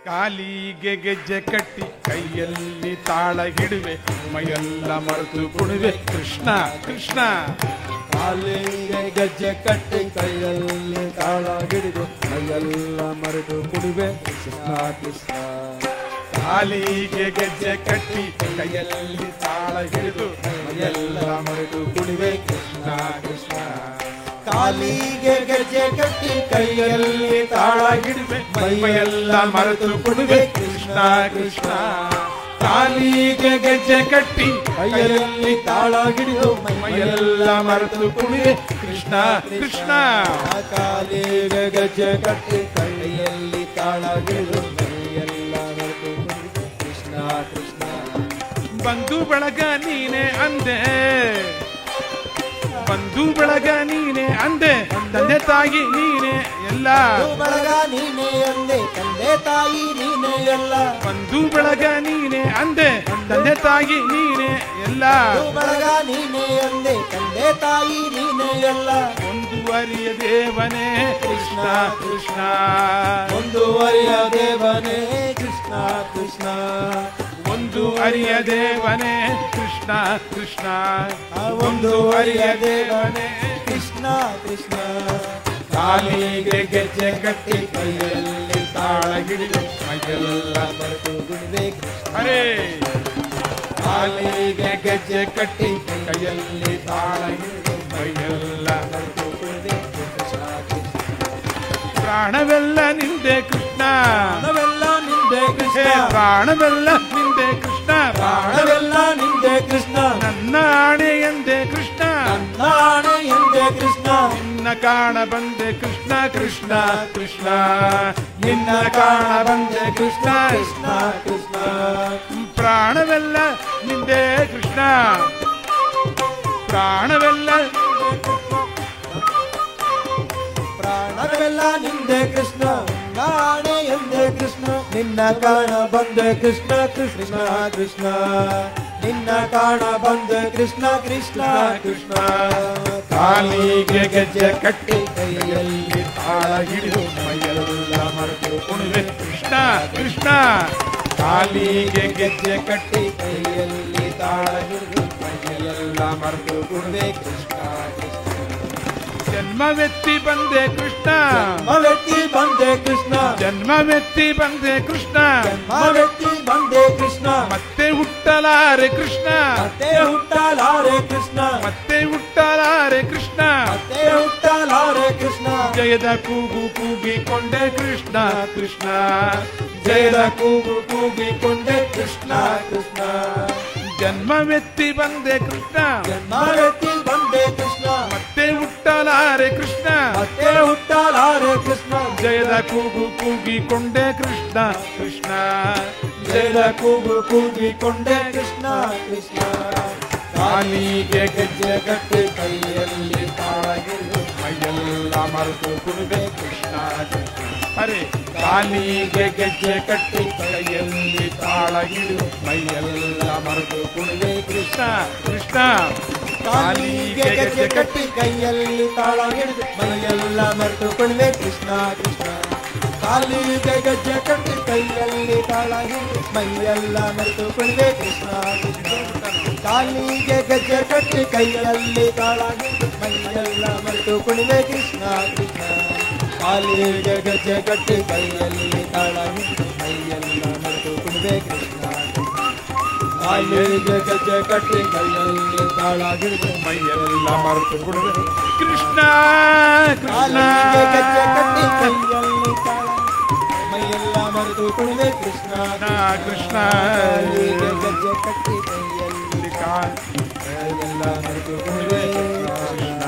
ಕಾಲಿಗೆ ಗೆಜ್ಜೆ ಕಟ್ಟಿ ಕೈಯಲ್ಲಿ ತಾಳ ಹಿಡುವೆ ಮೈಯೆಲ್ಲ ಮರೆತು ಕುಣಿವೆ ಕೃಷ್ಣ ಕೃಷ್ಣ. ಕಾಲಿಗೆ ಗೆಜ್ಜೆ ಕಟ್ಟಿ ಕೈಯಲ್ಲಿ ತಾಳ ಹಿಡಿದು ಮೈಯೆಲ್ಲ ಮರೆತು ಕುಣಿವೆ ಕೃಷ್ಣ ಕೃಷ್ಣ. ಕಾಲಿಗೆ ಗೆಜ್ಜೆ ಕಟ್ಟಿ ಕೈಯಲ್ಲಿ ತಾಳ ಹಿಡಿದು ಮೈಯೆಲ್ಲ ಮರೆತು ಕುಣಿವೆ ಕೃಷ್ಣ ಕೃಷ್ಣ. ಕಾಲಿಗೆ ಗೆಜ್ಜೆ ಕಟ್ಟಿ ಕೈಯಲ್ಲಿ ತಾಳ ಹಿಡಿವೆ ಮೈಯೆಲ್ಲ ಮರೆತು ಕುಣಿವೆ ಕೃಷ್ಣ ಕೃಷ್ಣ. ಕಾಲಿಗೆ ಗೆಜ್ಜೆ ಕಟ್ಟಿ ಕೈಯಲ್ಲಿ ತಾಳ ಹಿಡಿದು ಮೈಯೆಲ್ಲ ಮರೆತು ಕುಣಿವೆ ಕೃಷ್ಣ ಕೃಷ್ಣ. ಕಾಲಿಗೆ ಗೆಜ್ಜೆ ಕಟ್ಟಿ ಕೈಯಲ್ಲಿ ತಾಳ ಹಿಡಿದು ಮೈಯೆಲ್ಲ ಮರೆತು ಕುಣಿವೆ ಕೃಷ್ಣ ಕೃಷ್ಣ. ಬಂಧು ಬಳಗ ನೀನೆ ಅಂದೆ, ಬಂಧು ಬಳಗ ನೀನೆ ಅಂದೆ, ತಂದೆ ತಾಯಿ ನೀನೆ ಎಲ್ಲ. ಬಳಗ ನೀನೆ ಅಂದೆ, ತಂದೆ ತಾಯಿ ನೀನೆ ಎಲ್ಲ. ಬಂಧು ಬಳಗ ನೀನೆ ಅಂದೆ, ತಂದೆ ತಾಯಿ ನೀನೆ ಎಲ್ಲ. ಬಳಗ ನೀನೆ ಅಂದೆ, ತಂದೆ ತಾಯಿ ನೀನೆ ಎಲ್ಲ. ಮುಂದುವರಿಯ ದೇವನೇ ಕೃಷ್ಣ ಕೃಷ್ಣ. ಮುಂದುವರಿಯ ದೇವನೇ ಕೃಷ್ಣ ಕೃಷ್ಣ. ಮುಂದುವರಿಯ ದೇವನೇ ಕೃಷ್ಣ ಕೃಷ್ಣ. ಮುಂದುವರಿಯ ದೇವನೇ ಕೃಷ್ಣ ಕೃಷ್ಣ. ಕಾಲಿಗೆ ಗೆಜ್ಜೆ ಕಟ್ಟಿ ಕೈಯಲ್ಲಿ ತಾಳ ಹಿಡಿದು ಮೈಯೆಲ್ಲ ಮರೆತು ಕುಣಿವೆ ಕೃಷ್ಣ. ಅರೇ ಕಾಲಿಗೆ ಗೆಜ್ಜೆ ಕಟ್ಟಿ ಕೈಯಲ್ಲಿ ತಾಳ ಹಿಡಿದು ಮೈಯೆಲ್ಲ ಮರೆತು ಕುಣಿವೆ ಕೃಷ್ಣ ಕೃಷ್ಣ. ಪ್ರಾಣವೆಲ್ಲ ನಿಂದೆ ಕೃಷ್ಣ, ಪ್ರಾಣವೆಲ್ಲ ನಿಂದೆ ಕೃಷ್ಣ. ಪ್ರಾಣವೆಲ್ಲ ನಿಂದೆ ಕೃಷ್ಣ. ಪ್ರಾಣವೆಲ್ಲ ನಿಂದೆ ಕೃಷ್ಣ. ನನ್ನ ಆಣೆ ಎಂದೆ ಕೃಷ್ಣ, ನನ್ನ ಆಣೆ ಎಂದೆ ಕೃಷ್ಣ. ನಿನ್ನ ಕಾಣ ಬಂದೆ ಕೃಷ್ಣ ಕೃಷ್ಣ ಕೃಷ್ಣ. ನಿನ್ನ ಕಾಣ ಬಂದೆ ಕೃಷ್ಣ ಕೃಷ್ಣ ಕೃಷ್ಣ. ಪ್ರಾಣವೆಲ್ಲ ನಿಂದೆ ಕೃಷ್ಣ, ಪ್ರಾಣವೆಲ್ಲ ಪ್ರಾಣವೆಲ್ಲ ನಿಂದೆ ಕೃಷ್ಣ. ನಾಣೆ ಎಂದೆ ಕೃಷ್ಣ. ನಿನ್ನ ಕಾಣ ಬಂದೆ ಕೃಷ್ಣ ಕೃಷ್ಣ ಕೃಷ್ಣ. ನಿನ್ನ ಕಾಣ ಬಂದೆ ಕೃಷ್ಣ ಕೃಷ್ಣ ಕೃಷ್ಣ. ಕಾಲಿಗೆ ಗೆಜ್ಜೆ ಕಟ್ಟಿ ಕೈಯಲ್ಲಿ ತಾಳ ಹಿಡಿದು ಮೈಯೆಲ್ಲ ಮರೆತು ಕುಣಿವೆ ಕೃಷ್ಣ ಕೃಷ್ಣ. ಕಾಲಿಗೆ ಗೆಜ್ಜೆ ಕಟ್ಟಿ ಕೈಯಲ್ಲಿ ತಾಳ ಹಿಡಿದು ಮೈಯೆಲ್ಲ ಮರೆತು ಕುಣಿವೆ ಕೃಷ್ಣ ಕೃಷ್ಣ. ಜನ್ಮವೆತ್ತಿ ಬಂದೆ ಕೃಷ್ಣ, ಜನ್ಮವೆತ್ತಿ ಬಂದೆ ಕೃಷ್ಣ. ಜನ್ಮವೆತ್ತಿ ಬಂದೆ ಕೃಷ್ಣ. ಜನ್ಮವೆತ್ತಿ ಬಂದೆ ಕೃಷ್ಣ. ಮತ್ತೆ ಹುಟ್ಟಲಾರೆ ಕೃಷ್ಣ, ಮತ್ತೆ ಹುಟ್ಟಲಾರೆ ಕೃಷ್ಣ. ಮತ್ತೆ ಹುಟ್ಟಲಾರೆ ಕೃಷ್ಣ. ಮತ್ತೆ ಹುಟ್ಟಲಾರೆ ಕೃಷ್ಣ. ಜಯದ ಕೂಗು ಕೂಗಿಕೊಂಡೆ ಕೃಷ್ಣ ಕೃಷ್ಣ. ಜಯದ ಕೂಗು ಕೂಗಿಕೊಂಡೆ ಕೃಷ್ಣ ಕೃಷ್ಣ. ಜನ್ಮವೆತ್ತಿ ಬಂದೆ ಕೃಷ್ಣ, ಜನ್ಮವೆತ್ತಿ ಬಂದೆ ಕೃಷ್ಣ. ಮತ್ತೆ ಹುಟ್ಟಲಾರೆ ಕೃಷ್ಣ. ಮತ್ತೆ ಹುಟ್ಟಲಾರೆ ಕೃಷ್ಣ. ಜಯದ ಕೂಗು ಕೂಗಿಕೊಂಡೆ ಕೃಷ್ಣ ಕೃಷ್ಣ. ಜಯದ ಕೂಗು ಕೂಗಿಕೊಂಡೆ ಕೃಷ್ಣ ಕೃಷ್ಣ. ಕಾಲಿಗೆ ಗೆಜ್ಜೆ ಕಟ್ಟಿ ಕೈಯಲ್ಲಿ ತಾಳ ಹಿಡಿದು ಮೈಯೆಲ್ಲ ಮರೆತು ಕುಣಿವೆ ಕೃಷ್ಣ ಕೃಷ್ಣ. ಅರೆ ಕಾಲಿಗೆ ಗೆಜ್ಜೆ ಕಟ್ಟಿ ಕೈಯಲ್ಲಿ ತಾಳ ಹಿಡಿದು ಮೈಯೆಲ್ಲ ಮರೆತು ಕುಣಿವೆ ಕೃಷ್ಣ ಕೃಷ್ಣ. ಕಾಲಿಗೆ ಗೆಜ್ಜೆ ಕಟ್ಟಿ ಕೈಯಲ್ಲಿ ತಾಳ ಹಿಡಿದು ಮೈಯೆಲ್ಲ ಮರೆತು ಕುಣಿವೆ ಕೃಷ್ಣ ಕೃಷ್ಣ. ಕಾಲಿಗೆ ಗೆಜ್ಜೆ ಕಟ್ಟಿ ಕೈಯಲ್ಲಿ ತಾಳ ಹಿಡಿದು ಮೈಯೆಲ್ಲ ಮರೆತು ಕುಣಿವೆ ಕೃಷ್ಣ ಕೃಷ್ಣ. ಕಾಲಿಗೆ ಗೆಜ್ಜೆ ಕಟ್ಟಿ ಕೈಯಲ್ಲಿ ತಾಳ ಹಿಡಿದು ಮೈಯೆಲ್ಲ ಮರೆತು ಕುಣಿವೆ ಕೃಷ್ಣ ಕೃಷ್ಣ. ಕಾಲಿಗೆ ಗೆಜ್ಜೆ ಕಟ್ಟಿ ಕೈಯಲ್ಲಿ ತಾಳ ಹಿಡಿದು ಮೈಯೆಲ್ಲ ಮರೆತು ಕುಣಿವೆ ಕೃಷ್ಣ. ಕಾಲಿಗೆ ಗೆಜ್ಜೆ ಕಟ್ಟಿ ಕೈಯಲ್ಲಿ ತಾಳ ಹಿಡಿದು ಮೈಯೆಲ್ಲ ಮರೆತು ಕುಣಿವೆ ಕೃಷ್ಣ ಕೃಷ್ಣ. ಕಾಲಿಗೆ ಗೆಜ್ಜೆ ಕಟ್ಟಿ ಕೈಯಲ್ಲಿ ತಾಳ ಮೈಯೆಲ್ಲ ಮರೆತು ಕುಣಿವೆ ಕೃಷ್ಣ ಕೃಷ್ಣ. ಕಾಲಿಗೆ ಗೆಜ್ಜೆ ಕಟ್ಟಿ ಕೈಯಲ್ಲಿ ಮೈಯೆಲ್ಲ ಮರೆತು ಕುಣಿವೆ ಕೃಷ್ಣ.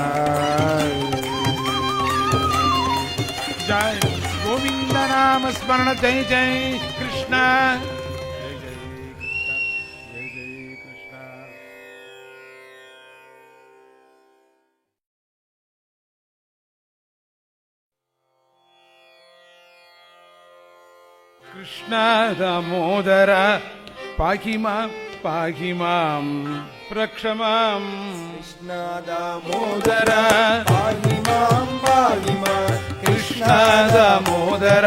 ಜಯ ಗೋವಿಂದ ನಾಮ ಸ್ಮರಣ ಜಯ ಜಯ ಕೃಷ್ಣ. ಕೃಷ್ಣ ದಾಮೋದರ ಪಾಹಿ ಮಾಂ ಪಾಹಿ ಮಾಂ ರಕ್ಷ ಮಾಂ. ಕೃಷ್ಣ ದಾಮೋದರ ಪಾಹಿ ಮಾಂ ಪಾಹಿ ಮಾಂ. ಕೃಷ್ಣ ದಾಮೋದರ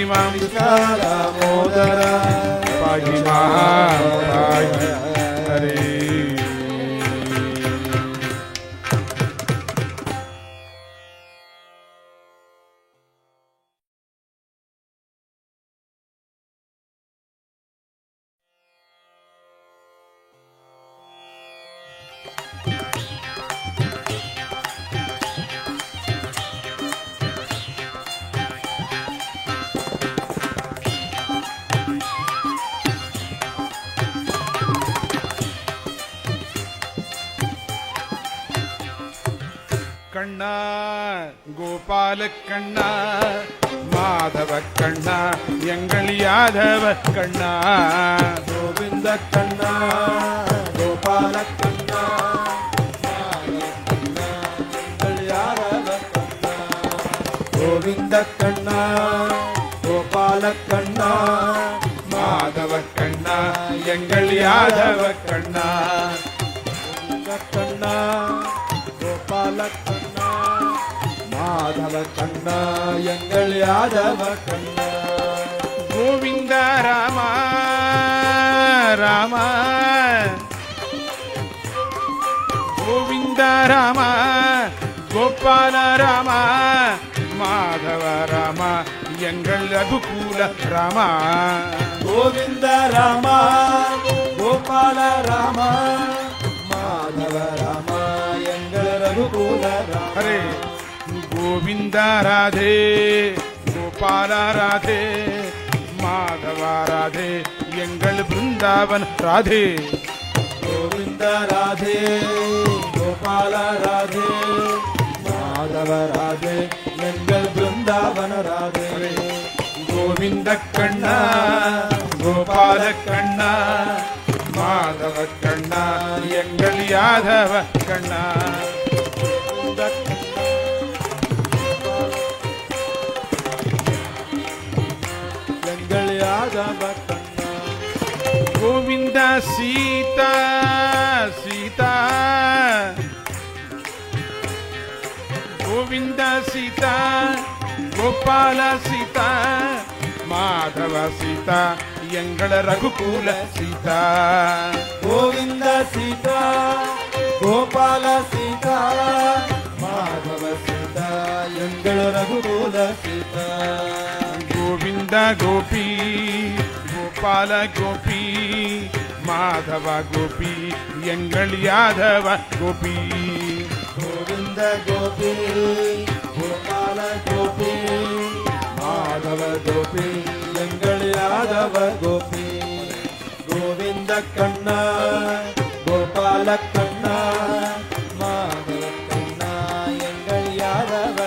ಪಾಹಿ ಮಾಂ ದಾಮೋದರ ಪಾಹಿ ಮಾಂ ಪಾಹಿ ಹರೇ. ಕಣ್ಣ ಗೋಪಾಲ ಕಣ್ಣ ಮಾಧವ ಕಣ್ಣ ಎಂಗಳ್ ಯಾದವ ಕಣ್ಣ ಗೋವಿಂದ ಕಣ್ಣ ಗೋಪಾಲ ಕಣ್ಣ ಯಾರವ ಕಣ್ಣ ಗೋವಿಂದ ಕಣ್ಣ ಗೋಪಾಲ ಕಣ್ಣ ಮಾಧವ ಕಣ್ಣ ಎಂಗಳ್ ಯಾದವ ಕಣ್ಣ ಕಣ್ಣ ಗೋಪಾಲ ಕಣ್ಣ ಮಾಧವ ಕಣ್ಣ ಎಂಗಳ್ ಯಾದವ ಕಣ್ಣ ಗೋವಿಂದ ರಾಮ ರಾಮ ಗೋವಿಂದ ರಾಮ ಗೋಪಾಲ ರಾಮ ಮಾಧವ ರಾಮ ಎಂಗಳ್ ರಘುಕುಲ ರಾಮ ಗೋವಿಂದ ರಾಮ ಗೋಪಾಲ ರಾಮ ಮಾಧವ ರಾಮ ಎಂಗಳ್ ರಘುಕುಲ ರಾಮ ಹರೇ ಗೋವಿಂದ ರಾಧೆ ಗೋಪಾಲ ರಾಧೆ ಮಾಧವ ರಾಧೆ ಎಂಗಳ್ ಬೃಂದಾವನ ರಾಧೆ ಗೋವಿಂದ ರಾಧೆ ಗೋಪಾಲ ರಾಧೆ ಮಾಧವ ರಾಧೆ ಎಂಗಳ್ ಬೃಂದಾವನ ರಾಧೆ ಗೋವಿಂದ ಕಣ್ಣ ಗೋಪಾಲ ಕಣ್ಣ ಮಾಧವ ಕಣ್ಣ ಎಂಗಳ್ ಯಾದವ ಕಣ್ಣ ಎಂಗಳ್ ಯಾದವ ಕಣ್ಣ ಗೋವಿಂದ ಸೀತಾ ಸೀತಾ ಗೋವಿಂದ ಸೀತಾ ಗೋಪಾಲ ಸೀತಾ ಮಾಧವ ಸೀತಾ ಎಂಗಳ್ ರಘುಕುಲ ಸೀತಾ ಗೋವಿಂದ ಸೀತಾ ಗೋಪಾಲ ಸೀತಾ ಮಾಧವ ಸೀತಾ ಎಂಗಳ್ ರಘುಕುಲ ಸೀತಾ ಗೋವಿಂದ ಗೋಪಿ ಗೋಪಾಲ ಗೋಪಿ ಮಾಧವ ಗೋಪಿ ಎಂಗಳ್ ಯಾದವ ಗೋಪಿ ಗೋವಿಂದ ಗೋಪಿ ಗೋಪಾಲ ಗೋಪಿ ಮಾಧವ ಗೋಪಿ ಎಂಗಳ್ ಯಾದವ ಗೋಪಿ ಗೋವಿಂದ ಕಣ್ಣ ಗೋಪಾಲ ಕಣ್ಣ ಮಾಧವ ಕಣ್ಣ ಎಂಗಳ್ ಯಾದವ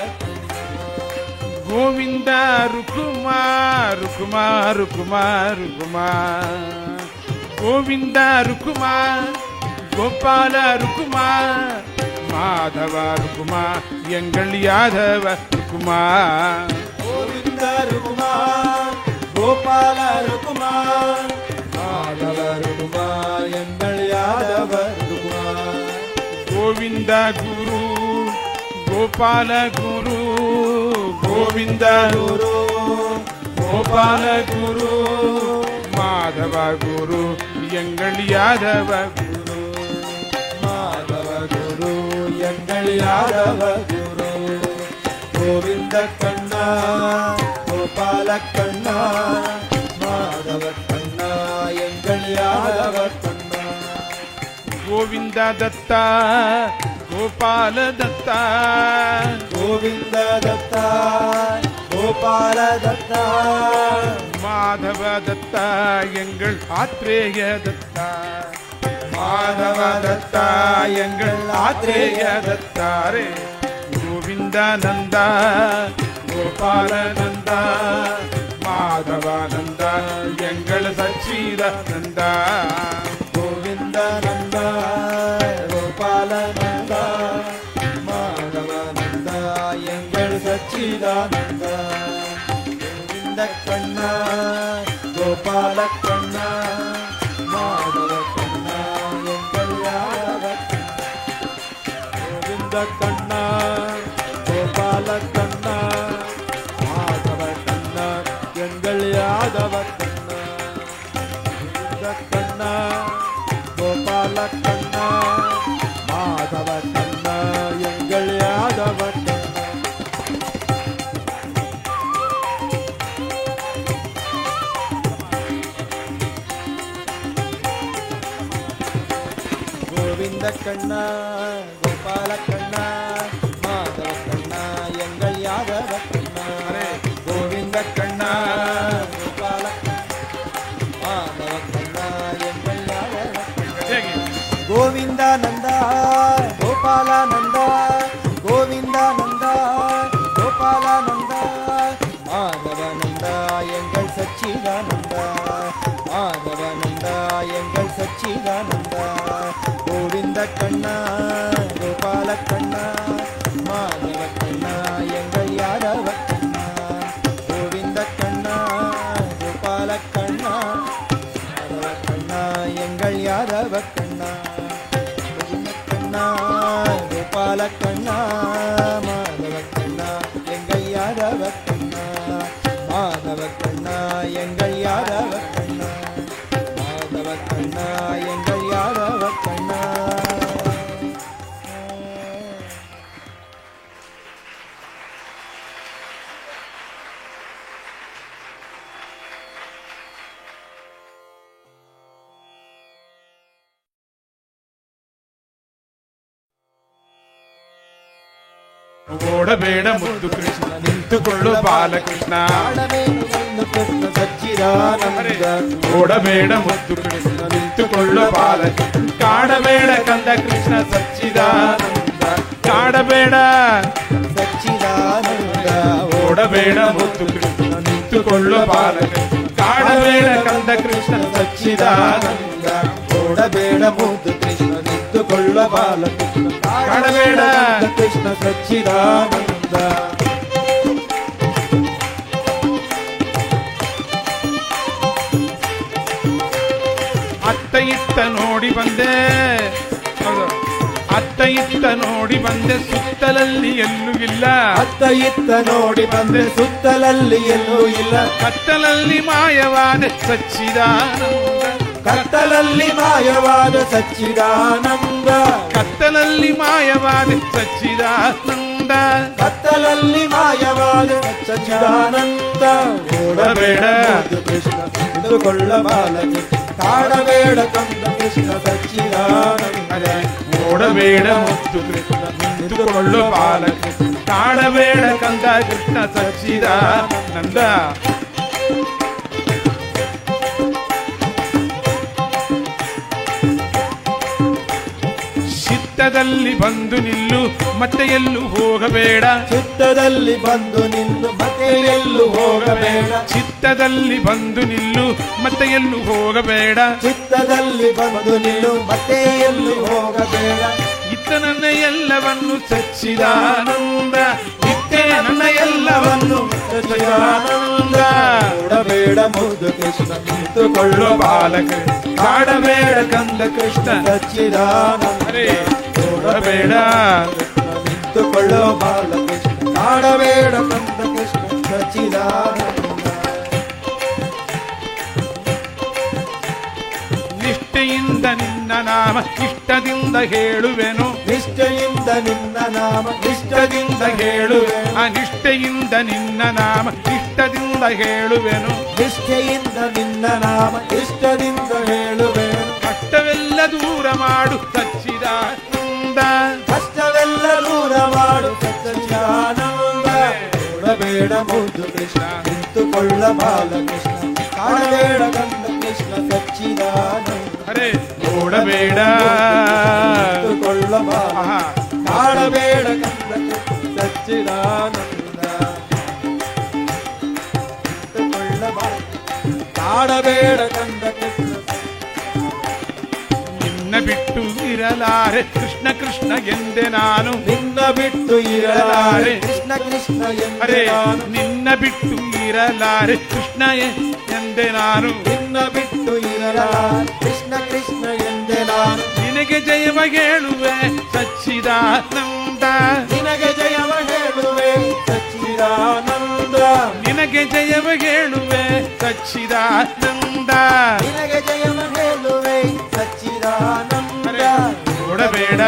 ಗೋವಿಂದ ರುಕುಮ ರುಕುಮ ರುಕುಮ ರುಕುಮ ಗೋವಿಂದ ರುಕುಮ ಗೋಪಾಲ ರುಕುಮ ಮಾಧವ ರುಕುಮ ಎಂಗಳ್ ಯಾದವ ರುಕುಮ ಗೋವಿಂದ ರುಕುಮ ಗೋಪಾಲ ರುಕುಮ ಮಾಧವ ರುಕುಮ ಎಂಗಳ್ ಯಾದವ ರುಕುಮ ಗೋವಿಂದ ಗುರು ಗೋಪಾಲ ಗುರು ಗೋವಿಂದ ಗುರು ಗೋಪಾಲ ಗುರು ಮಾಧವ ಗುರು ಎಂಗಳ್ ಯಾದವ ಗುರು ಮಾಧವ ಗುರು ಎಂಗಳ್ ಯಾದವ ಗುರು ಗೋವಿಂದ ಕಣ್ಣ ಗೋಪಾಲ ಕಣ್ಣ ಮಾಧವ ಕಣ್ಣ ಎಂಗಳ್ ಯಾದವ ಕಣ್ಣ ಗೋವಿಂದ ದತ್ತ ಗೋಪಾಲ ದತ್ತ ಗೋವಿಂದ ದತ್ತ ಗೋಪಾಲ ದತ್ತ ಮಾಧವ ದತ್ತ ಎಂಗಳ್ ಆತ್ರೇಯ ದತ್ತ ಮಾಧವ ದತ್ತ ಎಂಗಳ್ ಆತ್ರೇಯ ದತ್ತ ರೇ ಗೋವಿಂದ ನಂದ ಗೋಪಾಲ ನಂದ ಮಾಧವ ನಂದ ಎಂಗಳ್ ಸಚ್ಚಿದಾನಂದ ಗೋವಿಂದ ನಂದ ಗೋಪಾಲ ನಂದ ಮಾಧವ ನಂದ ಎಂಗಳ್ ಸಚ್ಚಿದಾನಂದ ಗೋವಿಂದ ಕಣ್ಣ ಗೋಪಾಲ ಕಣ್ಣ ಮಾಧವ ಕಣ್ಣ ಎಂಗಳ್ ಯಾದವ ಗೋವಿಂದ ಕಣ್ಣ ಗೋಪಾಲ ಕಣ್ಣ ಮಾಧವ ಕಣ್ಣ ಯಾದವ ಕಣ್ಣ ಕಣ್ಣ ಗೋಪಾಲ ಕಣ್ಣ ಮಾಧವ ಕಣ್ಣ ಎಂಗಳ ಯಾದವ ಕಣ್ಣ ಗೋವಿಂದ ಕಣ್ಣ ಗೋಪಾಲ ಕಣ್ಣ ಮಾಧವ ಕಣ್ಣ ಎಂಗಳ ಯಾದವ ಕಣ್ಣ ಗೋವಿಂದ ಕಣ್ಣ ಗೋಪಾಲ ಮಾಧವ ಕಣ್ಣ ಎಂಗಳ ಯಾದವ ಹೇಗೆ ಗೋವಿಂದ ನಂದ ಗೋಪಾಲ ನಂದ ಗೋವಿಂದ ನಂದ ಗೋಪಾಲ ನಂದ ಮಾಧವ ನಂದ ಎಂಗಳ ಸಚ್ಚಿದಾನಂದ ಮಾಧವ ನಂದ ಎಂಗಳ ಸಚ್ಚಿದಾನಂದ ಗೋವಿಂದ ಕಣ್ಣ ಗೋಪಾಲ ಕಣ್ಣ ಮಾಧವ ಕಣ್ಣ ಎಂಗಳ ಯಾದವ ಕಣ್ಣ ಗೋವಿಂದ ಕಣ್ಣ ಗೋಪಾಲ ಕಣ್ಣ ಮಾಧವ ಕಣ್ಣ ಎಂಗಳ ಯಾದವ ಕಣ್ಣ ಗೋವಿಂದ ಕಣ್ಣ ಗೋಪಾಲ ಕಣ್ಣ ಮಾಧವ ಕಣ್ಣ ಎಂಗಳ ಯಾದವ ಕಣ್ಣ ಮಾಧವ ಕಣ್ಣ ಎಂಗಳ ಯಾದವ ಕಣ್ಣ ಮಾಧವ ಕಣ್ಣ ಎಂಗಳ ಯಾದವ ಕಣ್ಣ ಓಡಬೇಡ ಮುದ್ದು ಕೃಷ್ಣ ನಿಂತುಕೊಳ್ಳು ಬಾಲಕೃಷ್ಣ ಆಡಬೇಡ ಕೃಷ್ಣ ಸಚ್ಚಿದಾನಂದ ಓಡಬೇಡ ಮುದ್ದು ಕೃಷ್ಣ ನಿಂತುಕೊಳ್ಳು ಬಾಲಕೃಷ್ಣ ಕಾಡಬೇಡ ಕಂದ ಕೃಷ್ಣ ಸಚ್ಚಿದಾನಂದ ಕಾಡಬೇಡ ಸಚ್ಚಿದಾನಂದ ಓಡಬೇಡ ಮುದ್ದು ಕೃಷ್ಣ ನಿಂತುಕೊಳ್ಳು ಬಾಲಕೃಷ್ಣ ಕಾಡಬೇಡ ಕಂದ ಕೃಷ್ಣ ಸಚ್ಚಿದಾನಂದ ಓಡಬೇಡ ಮುದ್ದು ಕೃಷ್ಣ ನಿಂತುಕೊಳ್ಳ ಬಾಲಕೃಷ್ಣ ಕಾಡಬೇಡ ಕೃಷ್ಣ ಸಚ್ಚಿದಾನಂದ ಅತ್ತ ಇತ್ತ ನೋಡಿ ಬಂದೆ ಹೌದು. ಅತ್ತ ಇತ್ತ ನೋಡಿ ಬಂದೆ ಸುತ್ತಲಲ್ಲಿ ಎಲ್ಲೂ ಇಲ್ಲ ಅತ್ತ ಇತ್ತ ನೋಡಿ ಬಂದೆ ಸುತ್ತಲಲ್ಲಿ ಎಲ್ಲೂ ಇಲ್ಲ ಕತ್ತಲಲ್ಲಿ ಮಾಯವಾದ ಸಚ್ಚಿದಾನಂದ ಕತ್ತಲಲ್ಲಿ ಮಾಯವಾದ ಸಚ್ಚಿದಾನಂದ ಕತ್ತಲಲ್ಲಿ ಮಾಯವಾದ ಸಚ್ಚಿದಾನಂದ ಕತ್ತಲಲ್ಲಿ ಮಾಯವಾದ ಸಚ್ಚಿದಾನಂದ ಓಡಬೇಡ ಮುದ್ದು ಕೃಷ್ಣ ನಿಂತುಕೊಳ್ಳ ಬಾಲಕೃಷ್ಣ ಕಾಡಬೇಡ ಕಂದ ಕೃಷ್ಣ ಸಚ್ಚಿದಾನಂದ ಓಡಬೇಡ ಮುತ್ತು ಕೃಷ್ಣ ನಿಂತುಕೊಳ್ಳು ಬಾಲಕೃಷ್ಣ ಕಾಡಬೇಡ ಕಂದ ಕೃಷ್ಣ ಸಚ್ಚಿದಾನಂದ ಚಿತ್ತದಲ್ಲಿ ಬಂದು ನಿಲ್ಲು ಮತ್ತೆ ಎಲ್ಲೂ ಹೋಗಬೇಡ ಚಿತ್ತದಲ್ಲಿ ಬಂದು ನಿಲ್ಲು ಮತ್ತೆ ಎಲ್ಲೂ ಹೋಗಬೇಡ ಚಿತ್ತದಲ್ಲಿ ಬಂದು ನಿಲ್ಲು ಮತ್ತೆ ಎಲ್ಲೂ ಹೋಗಬೇಡ ಚಿತ್ತದಲ್ಲಿ ಬಂದು ನಿಲ್ಲು ಮತ್ತೆ ಎಲ್ಲೂ ಹೋಗಬೇಡ ಇತ್ತ ನನ್ನ ಎಲ್ಲವನ್ನು ಸಚ್ಚಿದಾನಂದ ಇತ್ತೇ ನನ್ನ ಎಲ್ಲವನ್ನು ಸಚ್ಚಿದಾನಂದ ಓಡಬೇಡ ಮುದ್ದು ಕೃಷ್ಣ ನಿಂತುಕೊಳ್ಳೋ ಬಾಲಕೃಷ್ಣ ಕಾಡಬೇಡ ಕಂದ ಕೃಷ್ಣ ಸಚ್ಚಿದಾನಂದ ಹರೇ ಓಡಬೇಡ ನಿಂತುಕೊಳ್ಳೋ ಬಾಲಕೃಷ್ಣ ಕಾಡಬೇಡ ಕಂದ ಕೃಷ್ಣ ಸಚ್ಚಿದಾನಂದ ನಿಷ್ಠೆಯಿಂದ ನಿನ್ನ ನಾಮ ಇಷ್ಟದಿಂದ ಹೇಳುವೆನು ನಿಷ್ಠೆಯಿಂದ ನಿನ್ನ ನಾಮ ಇಷ್ಟದಿಂದ ಹೇಳುವೆ ಅನಿಷ್ಠೆಯಿಂದ ನಿನ್ನ ನಾಮ ಇಷ್ಟದಿಂದ ಹೇಳುವೆನು ನಿಷ್ಠೆಯಿಂದ ನಿನ್ನ ನಾಮ ಇಷ್ಟದಿಂದ ಹೇಳುವೆನು ಕಷ್ಟವೆಲ್ಲ ದೂರ ಮಾಡು ಸಚ್ಚಿದಾನಂದ ಕಷ್ಟವೆಲ್ಲ ದೂರ ಮಾಡು ಸಚ್ಚಿದಾನಂದ ಓಡಬೇಡ ಮುದ್ದು ಕೃಷ್ಣ ನಿಂತುಕೊಳ್ಳ ಬಾಲಕೃಷ್ಣ ಕಾಡಬೇಡ ಕಂದ ಕೃಷ್ಣ ಸಚ್ಚಿದಾನಂದ ಅರೆ ಓಡಬೇಡ ನಿಂತುಕೊಳ್ಳ ಬಾಲ ಆಹಾ. ಕಾಡಬೇಡ ಕಂದ ಕೃಷ್ಣ ಸಚ್ಚಿದಾನಂದ ನಿಂತುಕೊಳ್ಳ ಬಾಲ ಕಾಡಬೇಡ ಕಂದ ಕೃಷ್ಣ ನಿನ್ನ ಬಿಟ್ಟು ಇರಲಾರೆ ಕೃಷ್ಣ ಕೃಷ್ಣ ಎಂದೆ ನಾನು ನಿನ್ನ ಬಿಟ್ಟು ಇರಲಾರೆ ಕೃಷ್ಣ ಕೃಷ್ಣ ಅರೆ ಎಂದೆ ನಾನು ನಿನ್ನ ಬಿಟ್ಟು ಇರಲಾರೆ ಕೃಷ್ಣ ಎಂದೆ ನಾನು ನಿನ್ನ ಬಿಟ್ಟು ಇರಲಾರೆ ಕೃಷ್ಣ ಕೃಷ್ಣ ಎಂದೆ ನಾನು ನಿನಗೆ ಜಯವ ಹೇಳುವೆ ಸಚ್ಚಿದಾನಂದ ನಿನಗೆ ಜಯವ ಹೇಳುವೆ ಸಚ್ಚಿದಾನಂದ ಸಚ್ಚಿದಾನಂದ ನಿನಗೆ ಜಯವ ಹೇಳುವೆ ಸಚ್ಚಿದಾನಂದ ನಿನಗೆ ಜಯವ ಹೇಳುವೆ ಸಚ್ಚಿದಾನಂದ ಓಡಬೇಡ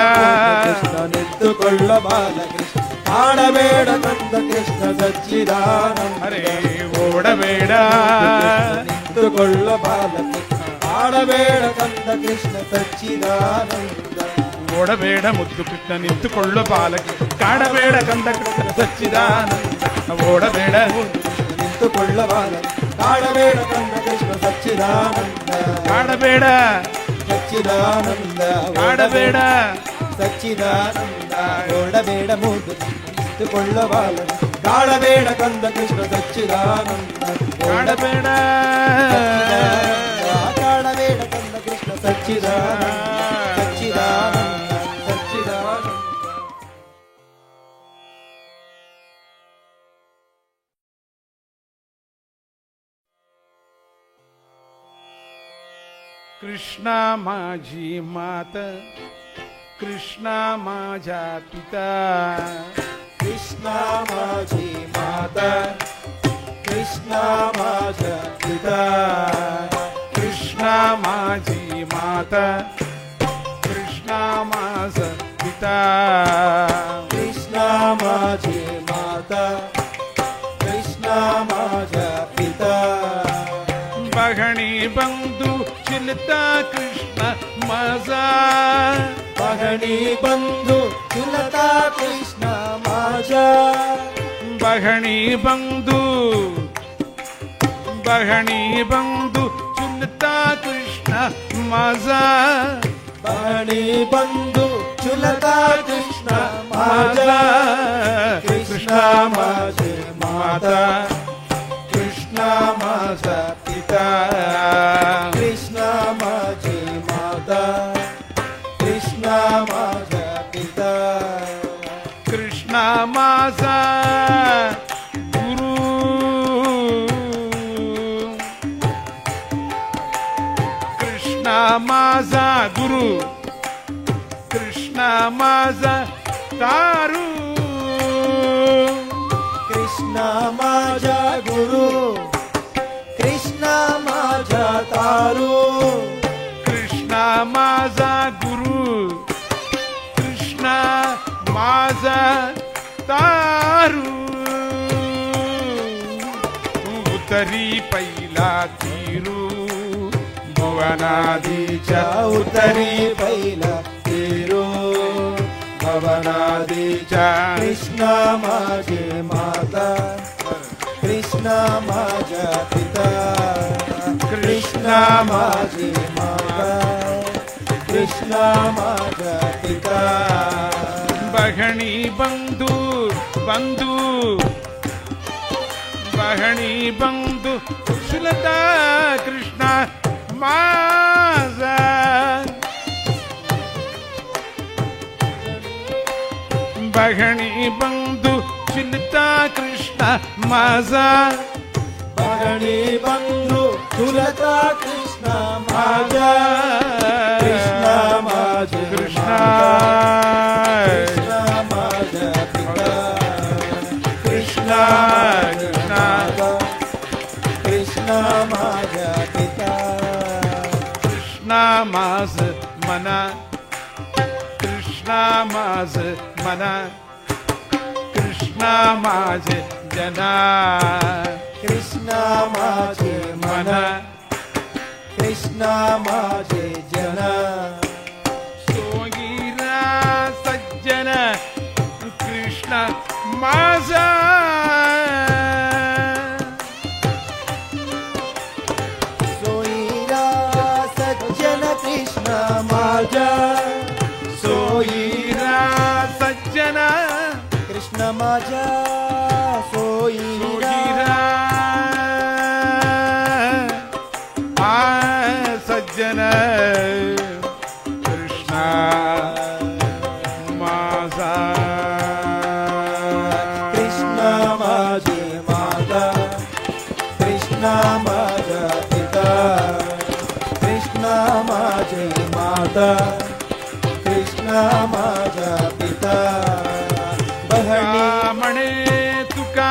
ಕೃಷ್ಣ ನಿಂತುಕೊಳ್ಳ ಬಾಲಕೃಷ್ಣ ಆಡಬೇಡ ಕಂದ ಕೃಷ್ಣ ಸಚ್ಚಿದಾನಂದ ಅರೆ ಓಡಬೇಡ ನಿಂತುಕೊಳ್ಳ ಬಾಲಕೃಷ್ಣ ಆಡಬೇಡ ಕಂದ ಕೃಷ್ಣ ಸಚ್ಚಿದಾನಂದ ಓಡಬೇಡ ಮುದ್ದು ಕೃಷ್ಣ ನಿಂತುಕೊಳ್ಳು ಬಾಲಕ ಕಾಡಬೇಡ ಕಂದ ಕೃಷ್ಣ ಸಚ್ಚಿದಾನಂದ ಓಡಬೇಡ ನಿಂತುಕೊಳ್ಳ ಬಾಲಕೃಷ್ಣ ಆಡಬೇಡ ಕಂದ ಕೃಷ್ಣ ಸಚ್ಚಿದಾನಂದ ಕಾಡಬೇಡ ಸಚ್ಚಿದಾನಂದ ಕಾಡಬೇಡ ಸಚ್ಚಿದಾನಂದ ಓಡಬೇಡ ಮುದ್ದು ನಿಂತುಕೊಳ್ಳ ಬಾಲಕೃಷ್ಣ ಕಾಡಬೇಡ ಕಂದ ಕೃಷ್ಣ ಸಚ್ಚಿದಾನಂದ ಕಾಡಬೇಡ ಕಾಡಬೇಡ ಕಂದ ಕೃಷ್ಣ ಸಚ್ಚಿದಾನಂದ ಸಚ್ಚಿದಾನಂದ ಸಚ್ಚಿದಾನಂದ कृष्णा माझी मात कृष्णा माझा पिता कृष्णा माझी माता कृष्णा माझा पिता कृष्णा माझी माता कृष्णा माझा पिता कृष्णा माझी माता कृष्णा माझा पिता बघणी बंधू चिलता कृष्ण माझा बघणी बंधू चुलता कृष्ण माझा बघणी बंधू चुलता कृष्ण माझा बघणी बंधू चुलता कृष्ण माझा कृष्णा माझे माता कृष्णा माझा पिता कृष्णा माझे माता कृष्णा माझा पिता कृष्णा माझा गुरु कृष्णा माझा गुरु कृष्णा माझा तारू कृष्णा माझा गुरु कृष्णा माझा तारू कृष्णा माझा गुरु कृष्णा माझा तारू उतरी पहिला तीरू भुवनादीच्या उतरी पहिला तेरो भवनादीच्या कृष्णा माझे माता कृष्णा माझा पिता कृष्णा माझे माता कृष्णा माझा पिता बघणी बंधू बघणी बंधू चुलता कृष्णा माझा बघणी बंधू चिलता कृष्ण माझा बघणी बंधू चुलता कृष्ण माझा कृष्णा माझे कृष्णा कृष्णा माझा पिता कृष्णा कृष्णा कृष्णा माझा पिता कृष्णा माझ मना कृष्णा माझ मना कृष्णा माझे जना कृष्णा माझे मन कृष्णा माझे जन सोगीरा सज्जन कृष्ण माझा सोयीरा सज्जन कृष्ण माझा सोयीरा सज्जन कृष्ण माझा सोयीरा सोगीरा सज्जन कृष्ण माझा कृष्ण माझे माता कृष्ण माझा पिता कृष्ण माझे माता कृष्ण माझा पिता बहणी म्हणे तुका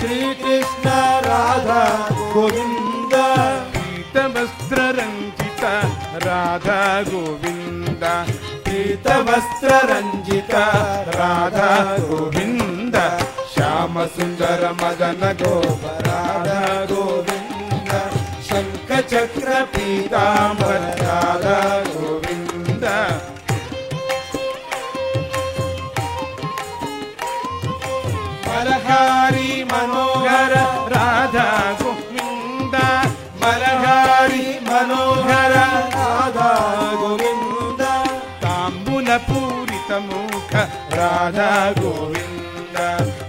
श्री कृष्ण राधा गोविंद पीत वस्त्र रंजित राधा गोविंद पीत वस्त्र रंजित राधा गोविंद श्याम सुंदर मदन गोप राधा गोविंद शंख चक्र पीतांबर राधा गोविंद मलहारी मनोहर राधा गोविंद मलहारी मनोहर राधा गोविंद तांबूल पूरित मुख राधा गोविंद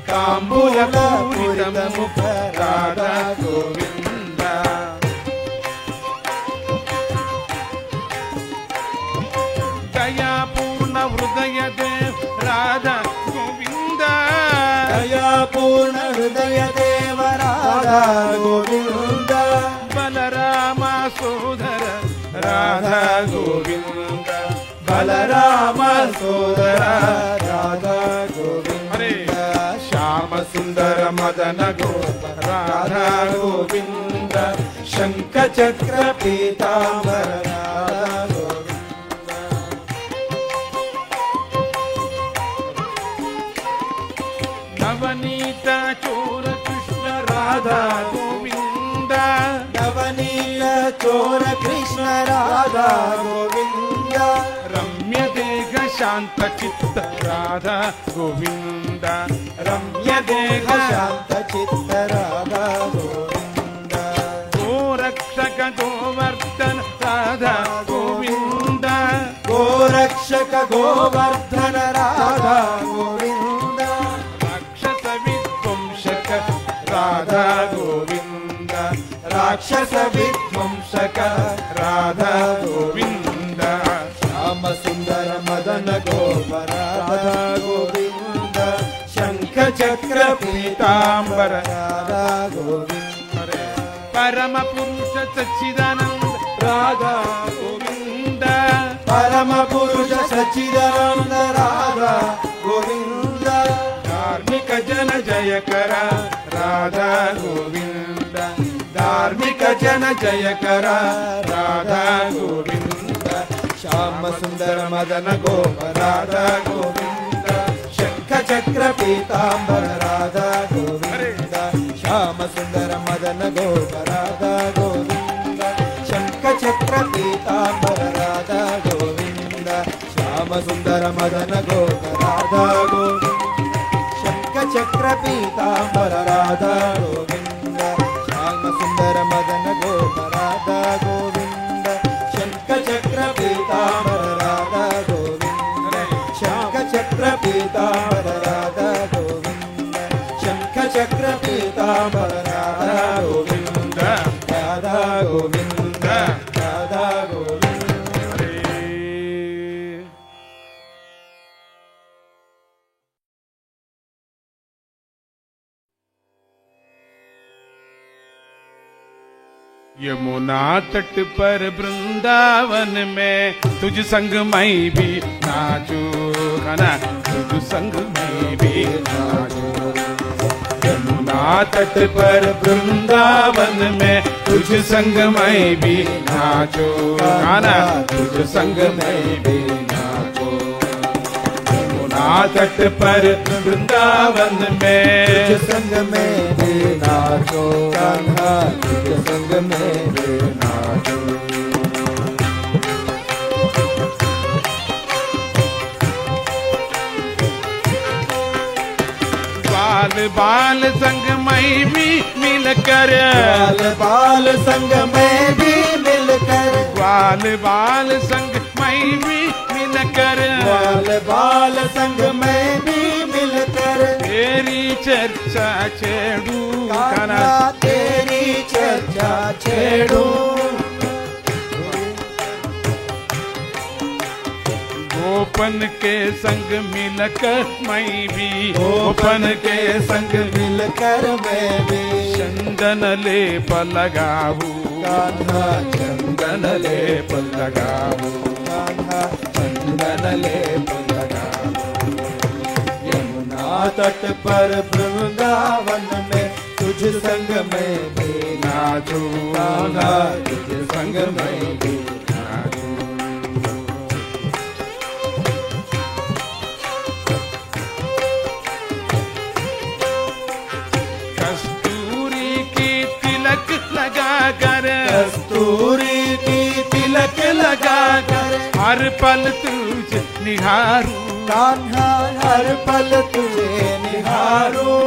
तांबूल पूरित मुख राधा गोविंद दया पूर्ण हृदय देव राधा गोविंद दया पूर्ण हृदय देव राधा गोविंद बलराम सोदर राधा गोविंद बलराम सोदर राधा गोविंद श्याम सुंदर मदन गोप राधा गोविंद शंख चक्र पीतांबर राधा गोविंद नवनीत चोर कृष्ण राधा गोविंद नवनील चोर कृष्ण राधा गोविंद रम्य देह शांत चित्त राधा गोविंद रम्य देह शांत चित्त राधा गोविंद गोरक्षक गोवर्धन राधा गोविंद गोरक्षक गोवर्धन राधा गोविंद राक्षस विध्वंसक राधा गोविंद राक्षस विध्वंसक राधा गोविंद श्याम सुंदर मदन गोप राधा गोविंद शंख चक्र पीतांबर राधा गोविंद परम पुरुष सच्चिदानंद राधा गोविंद परम पुरुष सच्चिदानंद राधा गोविंद धार्मिक जन जय कर राधा गोविंद धार्मिक जन जय कर राधा गोविंद श्याम सुंदर मदन गोप राधा गोविंद शंख चक्र पीतांबर राधा गोविंद श्याम सुंदर मदन गोप राधा गोविंद शंख चक्र पीतांबर राधा गोविंद श्याम सुंदर मदन गोप राधा गोविंद शंख चक्र पीतांबर राधा गोविंद श्याम सुंदर मदन गोप राधा गोविंद शंख चक्र पीतांबर राधा गोविंद शंख चक्र पीतांबर राधा गोविंद शंख चक्र पीतांबर राधा गोविंद राधा गोविंद राधा गोविंद यमुना तट पर वृंदावन में तुझ संग मैं भी नाचू खाना तुझ संग मैं भी नाचू यमुना तट पर वृंदावन में तुझ संग मैं भी नाचू खाना तुझ संग मैं भी नाचू यमुना तट पर वृंदावन में तुझ संग में भी नाचो कान्हा तुझ संग में भी नाचो बाल बाल संग मैं भी मिलकर बाल बाल संग में भी मिलकर बाल बाल संग मैं भी मिलकर बाल बाल संग में भी मिलकर तेरी चर्चा छेड़ू कान्हा तेरी चर्चा छेड़ू गोपन के संग मिलकर मैं भी गोपन के संग मिलकर मैं भी चंदन लेप लगाऊ कान्हा चंदन लेप लगाऊ कान्हा चंदन लेप लगाओ यमुना तट पर वृंदावन में संग में भी नाचूं कान्हा तुझ संग में भी नाचूं। कस्तूरी की तिलक लगा कर, कस्तूरी की तिलक लगा कर हर पल तुझे निहारूं, कान्हा हर पल तुझे निहारूं।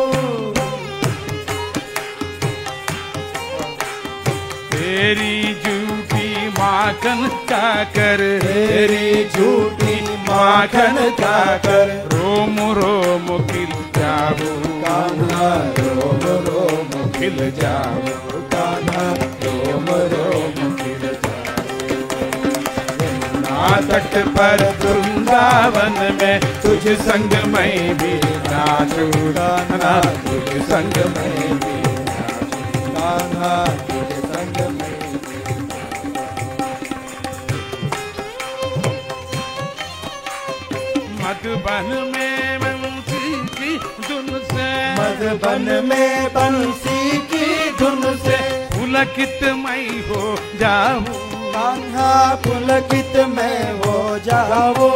तेरी झूठी माखन खाकर, तेरी झूठी माखन खाकर रोम रोम खिल जाऊं, कान्हा रोम रोम खिल जाऊं, कान्हा रोम रोम खिल ना तट पर वृंदावन में तुझ संग मैं भी नाचूं, कान्हा तुझ संग मैं भी नाचूं। कान्हा तुझे संग में मधुबन में बंसी की धुन से, मधुबन में बंसी की धुन से पुलकित मैं हो जाऊं, कान्हा पुलकित मैं हो जाओ।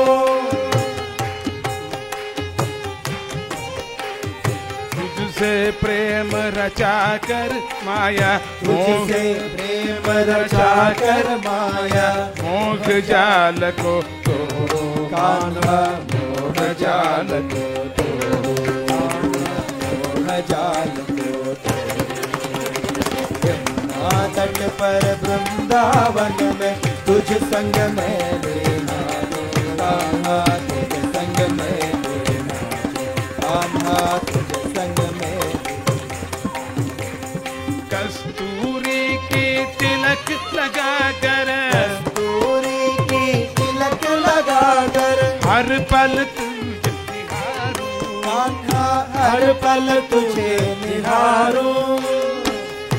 तुझसे प्रेम रचा कर माया, तुझसे प्रेम रचा कर माया मोह जाल को तोड़ो, कान्हा मोह जाल को तोड़ो, मोह जाल को यमुना तट पर वृंदावन में तुझ संग में लेना, कान्हा तुझ संग में लेना, कान्हा तुझ संग में। कस्तूरी की तिलक लगा कर, कस्तूरी की तिलक लगा कर हर पल तुझे निहारूं, कान्हा हर पल तुझे निहारूं।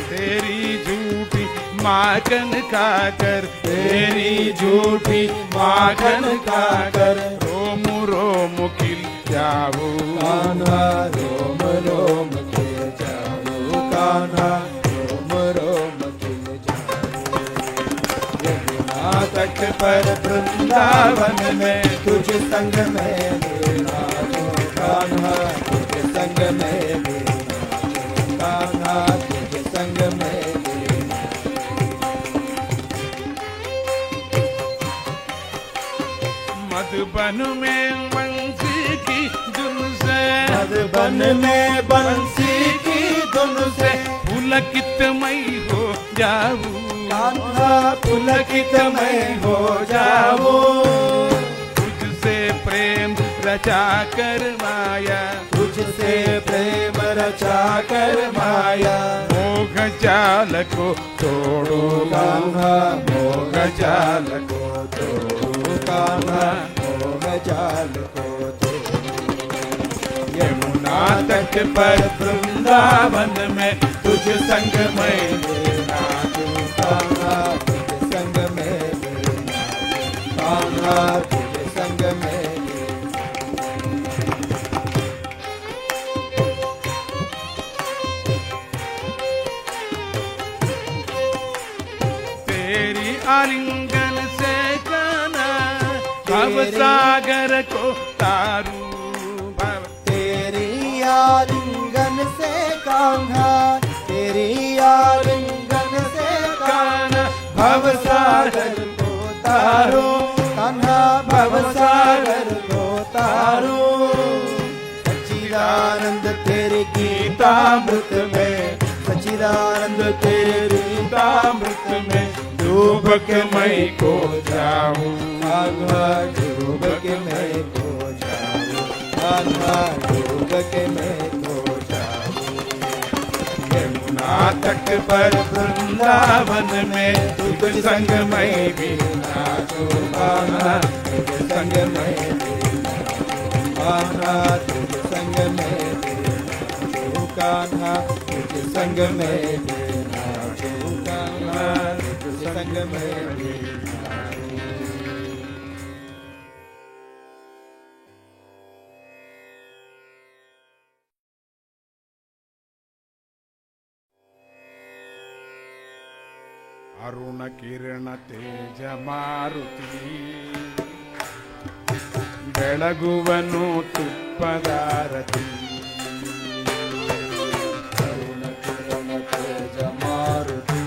तेरी झूठी माखन खाकर, तेरी झूठी माखन खाकर रोम रोम खिल जाऊं, कान्हा रोम रोम खिल जाऊं, कान्हा रोम रोम खिल जाऊं। यमुना तट पर वृंदावन में तुझ संग में भी नाचूं, कान्हा तुझ संग में भी नाचूं, कान्हा तुझ संग में भी मधुबन में बंसी की धुन से, मधुबन में बंसी की धुन से पुलकित मैं हो जाऊं, कान्हा पुलकित मैं हो जाऊं। तुझसे प्रेम रचा कर माया, तुझसे प्रेम रचा कर माया मोह जाल को तोड़ो, कान्हा मोह जाल को तोड़ो, कान्हा मोह जाल को तोड़ो। यमुना तट पर वृंदावन में तुझ संग मैं नाचूं, कान्हा तुझ संग में नाचूं, कान्हा तुझ संग में तेरी आलिंगन से कान्हा भव सागर को तारू, भव तेरी आलिंगन से कान्हा, तेरी आलिंगन से कान्हा भव सागर को तारो, कान्हा भव सागर को तारो। सच्चिदानंद तेरे गीतामृत में, सच्चिदानंद तेरे गीतामृत में डूब के मैं को जाऊं, कान्हा डूब के मैं खो जाऊं, कान्हा डूब के मैं खो जाऊं। यमुना तट पर वृंदावन में तुझ संग मैं भी नाचूं, कान्हा तुझ संग में भी नाचूं, कान्हा तुझ संग में भी नाचूं, कान्हा तुझ संग में भी नाचूं, कान्हा तुझ संग में भी ಅರುಣ ಕಿರಣ ತೇಜ ಮಾರುತಿ ಬೆಳಗುವನು ತುಪ್ಪದಾರತಿ ಅರುಣ ಕಿರಣ ತೇಜ ಮಾರುತಿ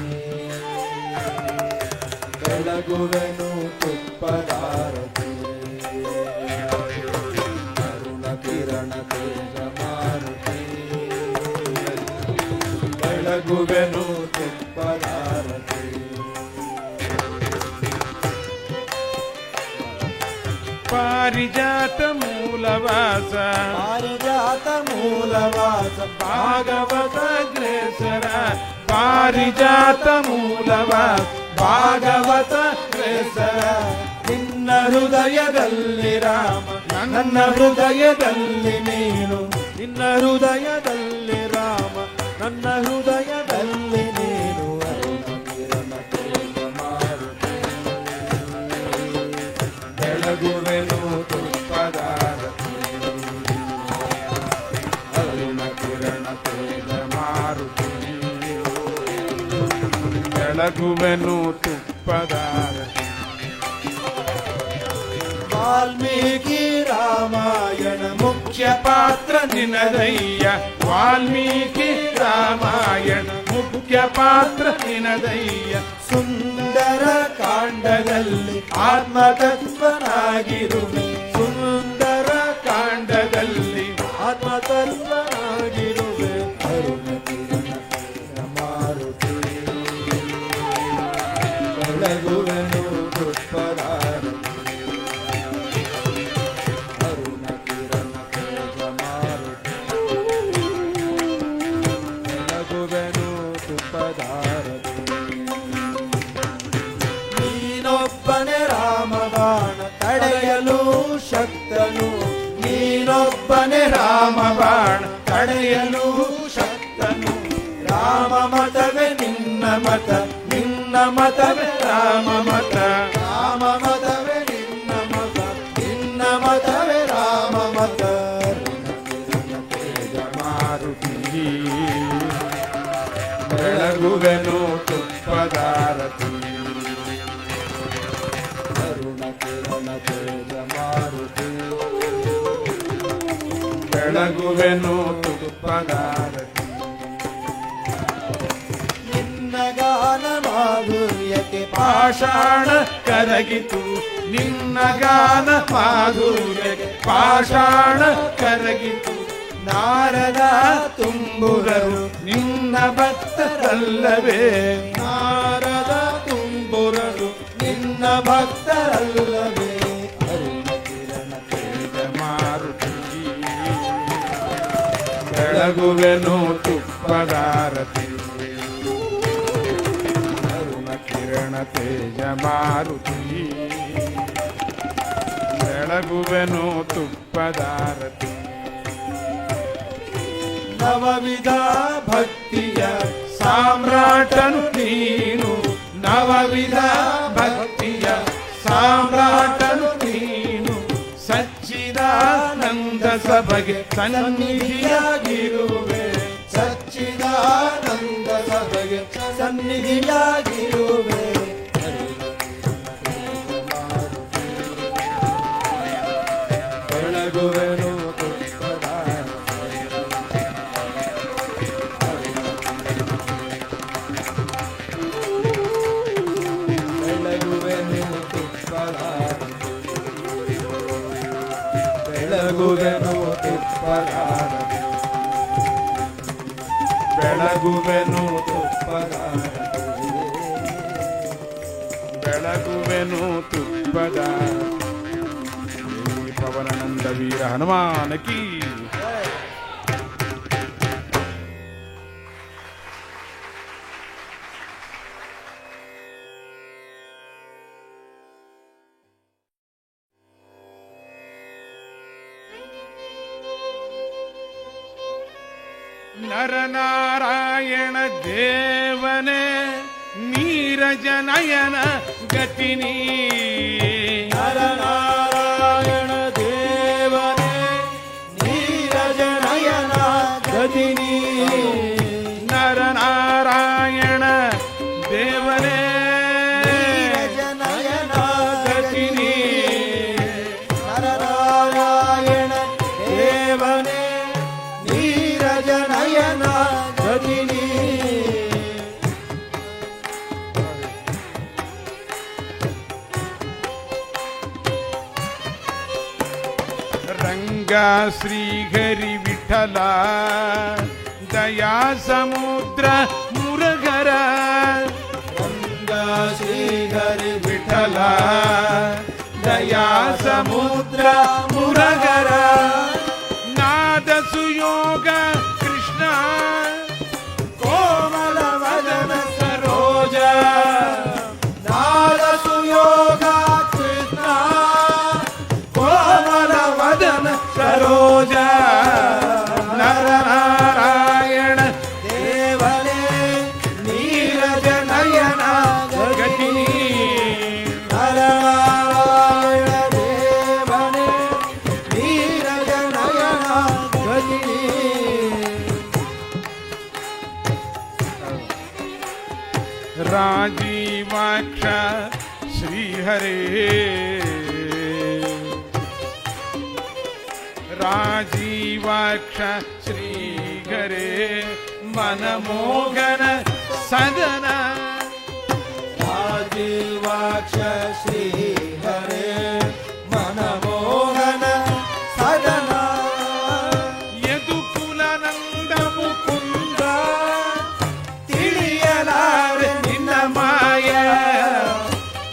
ಬೆಳಗುವೆನು ತುಪ್ಪದಾರತಿ ಅರುಣ ಕಿರಣ ತೇಜ ಮಾರುತಿ ಬೆಳಗುವೆನು ತುಪ್ಪದಾರತಿ ಪಾರಿಜಾತ ಮೂಲವಾಸ ಪಾರಿಜಾತ ಮೂಲವಾಸ ಭಾಗವತ ಗ್ರೇಸರ ಪಾರಿಜಾತ ಮೂಲವಾಸ ಭಾಗವತ ಗ್ರೇಸರ ನಿನ್ನ ಹೃದಯದಲ್ಲಿ ರಾಮ ನನ್ನ ಹೃದಯದಲ್ಲಿ ನೀನು ನಿನ್ನ ಹೃದಯದಲ್ಲಿ ರಾಮ ನನ್ನ ಹೃದಯದಲ್ಲಿ ನೀನು ಅರುಣ ಕಿರಣ ತೇಜ ಮಾರುತಿ ಬೆಳಗುವೆನು ತುಪ್ಪದಾರತಿ ಅರುಣ ಕಿರಣ ತೇಜ ಮಾರುತಿ ಬೆಳಗುವೆನು ತುಪ್ಪದಾರತಿ ವಾಲ್ಮೀಕಿ ರಾಮಾಯಣ ಮುಖ್ಯ ಪಾತ್ರ ನಿನದಯ್ಯ ವಾಲ್ಮೀಕಿ ರಾಮಾಯಣ ಮುಖ್ಯ ಪಾತ್ರ ನಿನದಯ್ಯ ಸುಂದರ ಕಾಂಡದಲ್ಲಿ ಆತ್ಮತತ್ವನಾಗಿರುವೆ ಸುಂದರ ಕಾಂಡದಲ್ಲಿ ಆತ್ಮತತ್ವನಾಗಿರುವೆ ಅರುಣ ಕಿರಣ ತೇಜ ಮಾರುತಿ ಬೆಳಗುವೆನು ತುಪ್ಪದಾರತಿ ಅರುಣ ಕಿರಣ ತೇಜ ಮಾರುತಿ ಬೆಳಗುವೆನು ತುಪ್ಪದಾರತಿ ನೀನೊಬ್ಬನೇ ರಾಮಬಾಣ ತಡೆಯಲು ಶಕ್ತನು ನೀನೊಬ್ಬನೇ ರಾಮಬಾಣ ತಡೆಯಲು ಶಕ್ತನು ರಾಮ ಮತವೇ ನಿನ್ನ ಮತ ನಿನ್ನ ಮತವೇ ರಾಮ ಮತ ರಾಮ ಮತವೇ ನಿನ್ನ ಮತ ನಿನ್ನ ಮತವೇ ರಾಮ ಮತ ತೇಜ ಮಾರುತಿ ಬೆಳಗುವೆನು ತುಪ್ಪದಾರತಿ ಅರುಣ ಕಿರಣ ತೇಜ ಮಾರುತಿ ಬೆಳಗುವೆನು ತುಪ್ಪದಾರತಿ ನಿನ್ನ ಗಾನ ಮಾಧುರ್ಯಕ್ಕೆ ಪಾಷಾಣ ಕರಗಿತು ನಿನ್ನ ಗಾನ ಮಾಧುರ್ಯಕ್ಕೆ ಪಾಷಾಣ ಕರಗಿತು ನಾರದ ತುಂಬುರರು ನಿನ್ನ ಭಕ್ತರಲ್ಲವೇ ನಾರದ ತುಂಬುರರು ನಿನ್ನ ಭಕ್ತರಲ್ಲವೇ ಅರುಣ ಕಿರಣ ತೇಜ ಮಾರುತಿ ಬೆಳಗುವೆನು ತುಪ್ಪದಾರತಿ ಅರುಣ ಕಿರಣ ತೇಜ ಮಾರುತಿ ಬೆಳಗುವೆನು ತುಪ್ಪದಾರತಿ ನವವಿಧ ಭಕ್ತಿಯ ಸಾಮ್ರಾಟನು ನೀನು ನವವಿಧ ಭಕ್ತಿಯ ಸಾಮ್ರಾಟನು ನೀನು ಸಚ್ಚಿದಾನಂದ ಸಭೆಗೆ ಸನ್ನಿಧಿಯಾಗಿರುವೆ ಸಚ್ಚಿದಾನಂದ ಸಭೆಗೆ ಸನ್ನಿಧಿಯಾಗಿರುವೆ ಬೆಳಗುವೆನು ಬೆಳಗುವೆನು ಬೆಳಗುವೆನು ಬೆಳಗುವೆನು ತುಪ್ಪದಾರತಿ ಬೆಳಗುವೆನು ತುಪ್ಪದ ಪವನನಂದ ವೀರ ಹನುಮಾನ ಕೀ ನರನಾರಾಯಣ ದೇವನೇ ನೀರಜನಯನ ಗತಿನಿ ನರನಾರಾಯಣ ದೇವನೇ ನೀರಜನಯನ ಗತಿನಿ ನರನಾರಾಯಣ ದೇವನೇ ರಂಗ ಶ್ರೀಹರಿ ವಿಠಲ ದಯಾ ಸಮುದ್ರ ಮುರಗರ ರಂಗ ಶ್ರೀಹರಿ ವಿಠಲ ದಯಾ ಸಮುದ್ರ ಮುರಗರ ನಾದ ಸುಯೋಗ ಕೃಷ್ಣ ಕೋಮಲ ವದನ ಸರೋಜ ನಾದ ಸುಯೋಗ ಕೃಷ್ಣ ಕೋಮಲ ವದನ ಸರೋಜ ನರನಾರಾಯಣ ದೇವನೇ ನೀರಜ ನಯನ ಗತಿನಿ ನಾರಾಯಣ ದೇವನೇ ನೀರಜ ನಯನ ಗತಿನಿ ರಾಜೀವಾಕ್ಷ ಶ್ರೀಹರೇ ರಾಜೀವಾಕ್ಷ ಶ್ರೀಹರೇ ಮನಮೋಹನ ಸದನ ರಾಜೀವಾಕ್ಷ ಶ್ರೀ ಹರೇ ಮನಮೋಹನ ಸದನ ಯದುಕುಲನಂದ ಮುಕುಂದ ತಿಳಿಯಲಾರೆ ನಿನ್ನ ಮಾಯ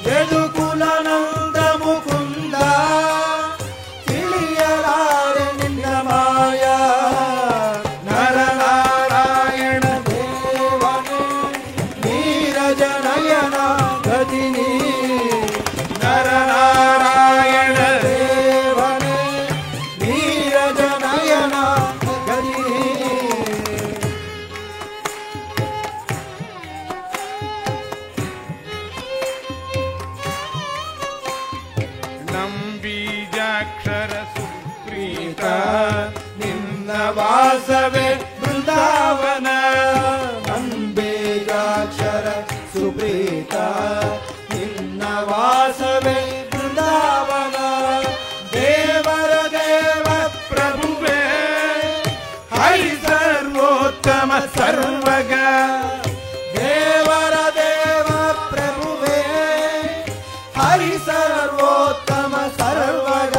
ಯದುಕುಲನಂದ ಮುಕುಂದ ತಿಳಿಯಲಾರೆ ನಿನ್ನ ಮಾಯ ನರನಾರಾಯಣ ದೇವನೇ ನೀರಜ ನಯನ ಗದಿನಿ ನರನಾರಾಯಣ ದೇವನೇ ನೀರಜ ನಯನ ಗದಿನಿ ನಂಬೀಜಾಕ್ಷರ ಸುಪ್ರೀತ ನಿನ್ನ ವಾಸವೇ ಬೃಂದಾವನ ಅಂಬೇಜಾಕ್ಷರ ಸುಪ್ರೀತ ನಿನ್ನ ವಾಸವೇ ಬೃಂದಾವನ ದೇವರ ದೇವ ಪ್ರಭುವೇ ಹರಿ ಸರ್ವೋತ್ತಮ ಸರ್ವಗ ದೇವರ ದೇವ ಪ್ರಭುವೇ ಹರಿ ಸರ್ವೋತ್ತಮ ಸರ್ವಗ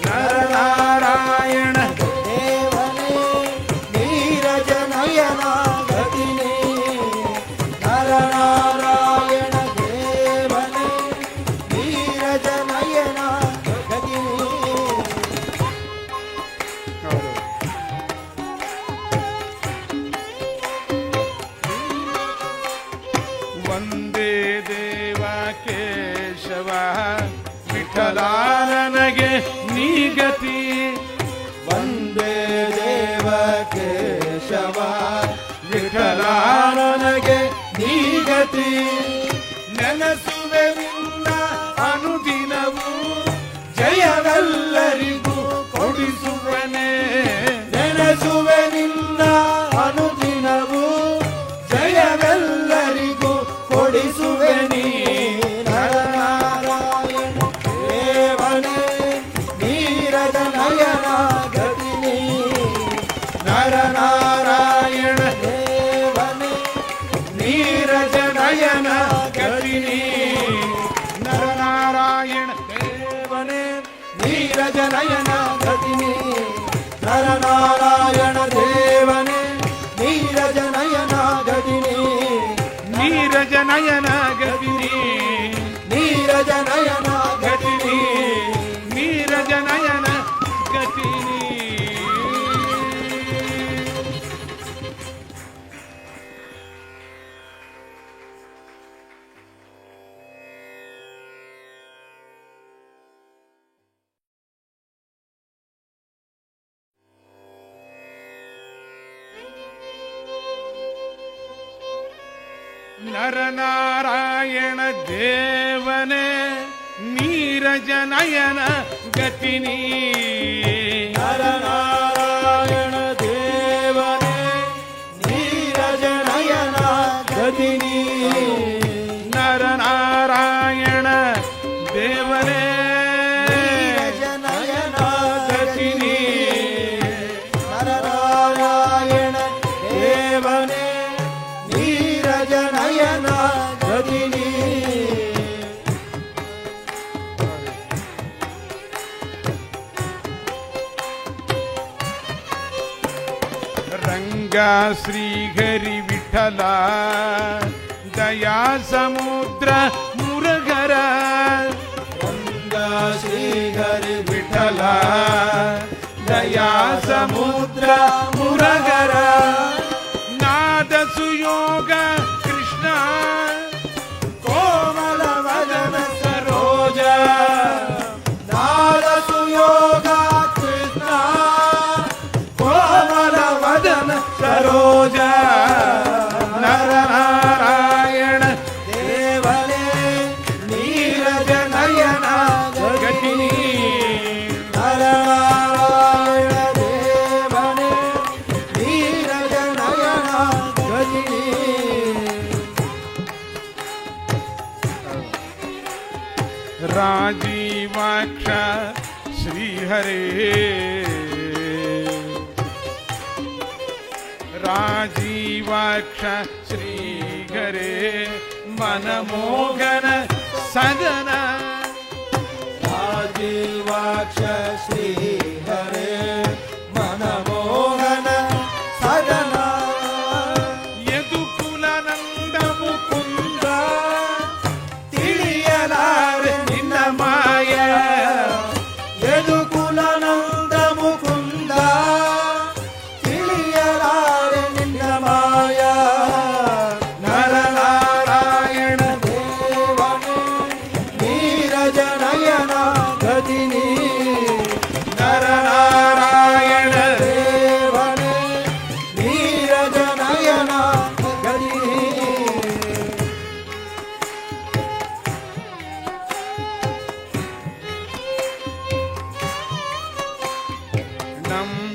ನರನಾರಾಯಣ ದೇವನೇ ನೀರಜ ನಯನ ಗತಿನಿ ನರನಾರಾಯಣ ದೇವನೇ ನೀರಜ ನಯನ ಗತಿನಿ ವಂದೇ ದೇವ ಕೇಶವ ವಿಠಲ ನನಗೆ ನೀಗತಿ ವಂದೇ ದೇವ ಕೇಶವ ವಿಠಲ ನನಗೆ ನೀಗತಿ ನೆನಸುವೆ ನಿನ್ನ ಅನುದಿನವು ಜಯವೆಲ್ಲರಿಗೂ ಕೊಡಿಸುವನೆ ನೆನೆಸುವೆ ನಿನ್ನ ಅನುದಿನವು ಜಯವೆಲ್ಲರಿಗೂ ಕೊಡಿಸುವೆ ನೀ ನರನಾರಾಯಣ ದೇವನೇ ನೀರಜ ನಯನ ಗತಿನಿ ನರನಾರಾಯಣ ದೇವನೇ ನೀರಜ ನಯನ ಗತಿನಿ ನರನಾರಾಯಣ ದೇವನೇ ನೀರಜ ನಯನ ಗತಿನಿ ನರನಾರಾಯಣ ದೇವನೇ ನೀರಜ ನಯನ ಗತಿನಿ ನೀರಜ ನಯನ ಗತಿನಿ ನೀರಜ ನಯನ ಗತಿನಿ ನೀರಜ ನಯನ ಗತಿನಿ ನರನಾರಾಯಣ ದೇವನೇ ನೀರಜ ನಯನ ಗತಿನಿ ನರನಾರಾಯಣ ದೇವನೇ ನೀರಜ ನಯನ ಗತಿನಿ ನರನಾರಾಯಣ ದೇವನೇ ನೀರಜ ನಯನ ಗತಿನಿ ನರನಾರಾಯಣ ದೇವನೇ ನೀರಜ ನಯನ ಗತಿನಿ ರಂಗ ಶ್ರೀಹರಿ ವಿಠಲ ದಯಾ ಸಮುದ್ರ ಮುರಗರ ರಂಗ ಶ್ರೀಹರಿ ವಿಠಲ ದಯಾ ಸಮುದ್ರ ಮುರಗರ ನಾದ ಸುಯೋಗ ಕೃಷ್ಣ ಕೋಮಲ ವದನ ಸರೋಜ ನಾದ ಸುಯೋಗ ಕೃಷ್ಣ ಕೋಮಲ ವದನ ಸರೋಜ ನರನಾರಾಯಣ ದೇವನೇ ನೀರಜ ನಯನ ಗತಿನಿ ನಾರಾಯಣ ದೇವನೇ ನೀರಜ ನಯನ ಗಜಿನಿ ರಾಜೀವಾಕ್ಷ ಶ್ರೀಹರೇ ರಾಜೀವಾಕ್ಷ ಶ್ರೀಹರೇ ಮನಮೋಹನ ಸದನ ರಾಜೀವಾಕ್ಷ ಶ್ರೀ ಹರೇ ಮನಮೋಹನ ಸದನ ಯದುಕುಲನಂದ ಮುಕುಂದ ತಿಳಿಯಲಾರೆ ನಿನ್ನ ಮಾಯ ಯದುಕುಲನಂದ ಮುಕುಂದ ತಿಳಿಯಲಾರೆ ನಿನ್ನ ಮಾಯ ನರನಾರಾಯಣ ದೇವನೇ ನೀರಜ ನಯನ ಗದಿನಿ ನರನಾರಾಯಣ ದೇವನೇ ನೀರಜ ನಯನ ಗದಿನಿ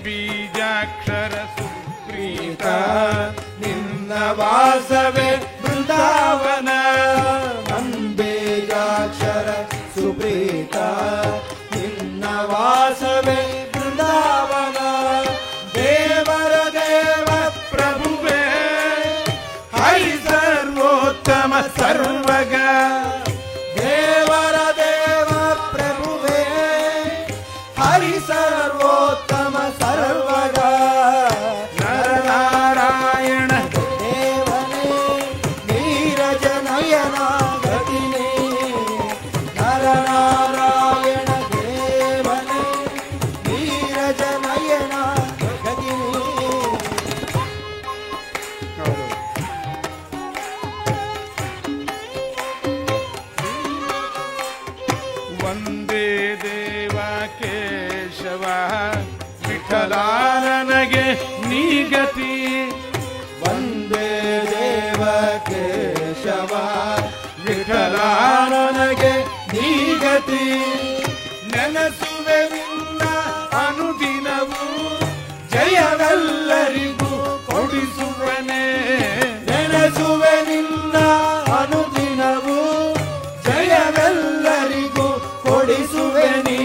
ನಂಬೀಜಾಕ್ಷರ ಸುಪ್ರೀತ ನಿನ್ನ ವಾಸವೇ ಬೃಂದಾವನ ನಂಬೇಜಾಕ್ಷರ ಸುಪ್ರೀತ ನಿನ್ನ ವಾಸವೇ ಬೃಂದಾವನ ದೇವರ ದೇವ ಪ್ರಭುವೇ ಹರಿ ಸರ್ವೋತ್ತಮ ಸರ್ವಗ ದೇವರ ದೇವ ಪ್ರಭುವೇ ಹರಿ ಸರ್ವೋತ್ತಮ ಸರ್ವಗ ನರನಾರಾಯಣ ದೇವನೇ ನೀರಜ ನಯನ ಗತಿನಿ ನರನಾರಾಯಣ ದೇವನೇ ನೀರಜ ನಯನ ಗತಿನಿ ವಂದೇ ದೇವ ಕೇಶವ ವಿಠಲ ನನಗೆ ನೀಗತಿ ವಂದೇ ದೇವ ಕೇಶವ ವಿಠಲ ನನಗೆ ನೀಗತಿ ನೆನಸುವೆ ನಿನ್ನ ಅನುದಿನವು ಜಯವೆಲ್ಲರಿಗೂ ಕೊಡಿಸುವನೆ ನೆನೆಸುವೆ ನಿನ್ನ ಅನುದಿನವು ಜಯವೆಲ್ಲರಿಗೂ ಕೊಡಿಸುವೆ ನೀ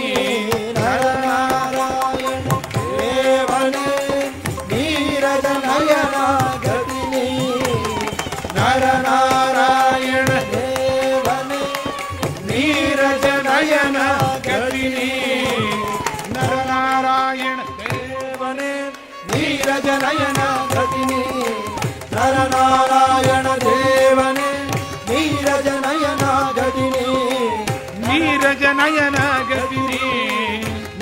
ನರನಾರಾಯಣ ದೇವನೇ ನೀರಜ ನಯನ ಗತಿನಿ ನರನಾರಾಯಣ ದೇವನೇ ನೀರಜ ನಯನ ಗತಿನಿ ನರನಾರಾಯಣ ದೇವನೇ ನೀರಜ ನಯನ ಗತಿನಿ ನರನಾರಾಯಣ ದೇವನೇ ನೀರಜ ನಯನ ಗತಿನಿ ನೀರಜ ನಯನ ಗತಿನಿ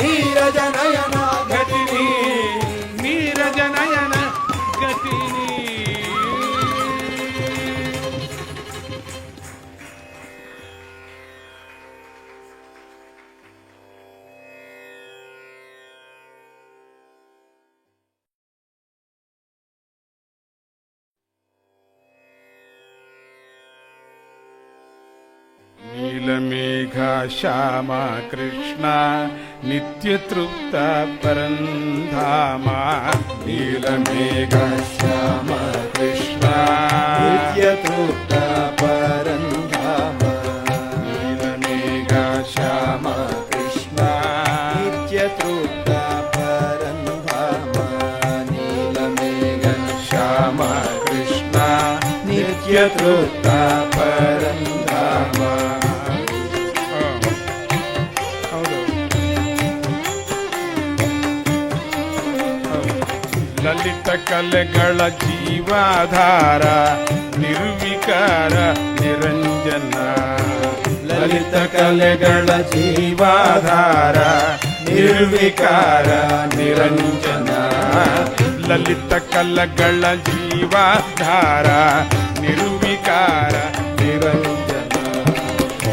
ನೀರಜ ನಯನ ಗತಿನಿ ನೀರಜ ನಯನ ಗತಿನಿ ನೀಲಮೇಘ ಶ್ಯಾಮ ಕೃಷ್ಣ ನಿತ್ಯ ತೃಪ್ತ ಪರಂಧಾಮ ನೀಲಮೇಘ ಶ್ಯಾಮ ಕೃಷ್ಣ ನಿತ್ಯ ತೃಪ್ತ ಪರಂಧಾಮ ನೀಲಮೇಘ ಶ್ಯಾಮ ಕೃಷ್ಣ ನಿತ್ಯ ತೃಪ್ತ ಪರಂಧಾಮ ನೀಲಮೇಘ ಶ್ಯಾಮ ಕೃಷ್ಣ ನಿತ್ಯ ತೃಪ್ತ ಪರಂಧಾಮ ಹೌದು ಲಲಿತ ಕಲೆಗಳ ಜೀವಾಧಾರ ನಿರ್ವಿಕಾರ ನಿರಂಜನ. ಲಲಿತ ಕಲೆಗಳ ಜೀವಾಧಾರ ನಿರ್ವಿಕಾರ ನಿರಂಜನ. ಲಲಿತ ಕಲೆಗಳ ಜೀವಾಧಾರ ನಿರ್ವಿಕಾರ ನಿರಂಜನ.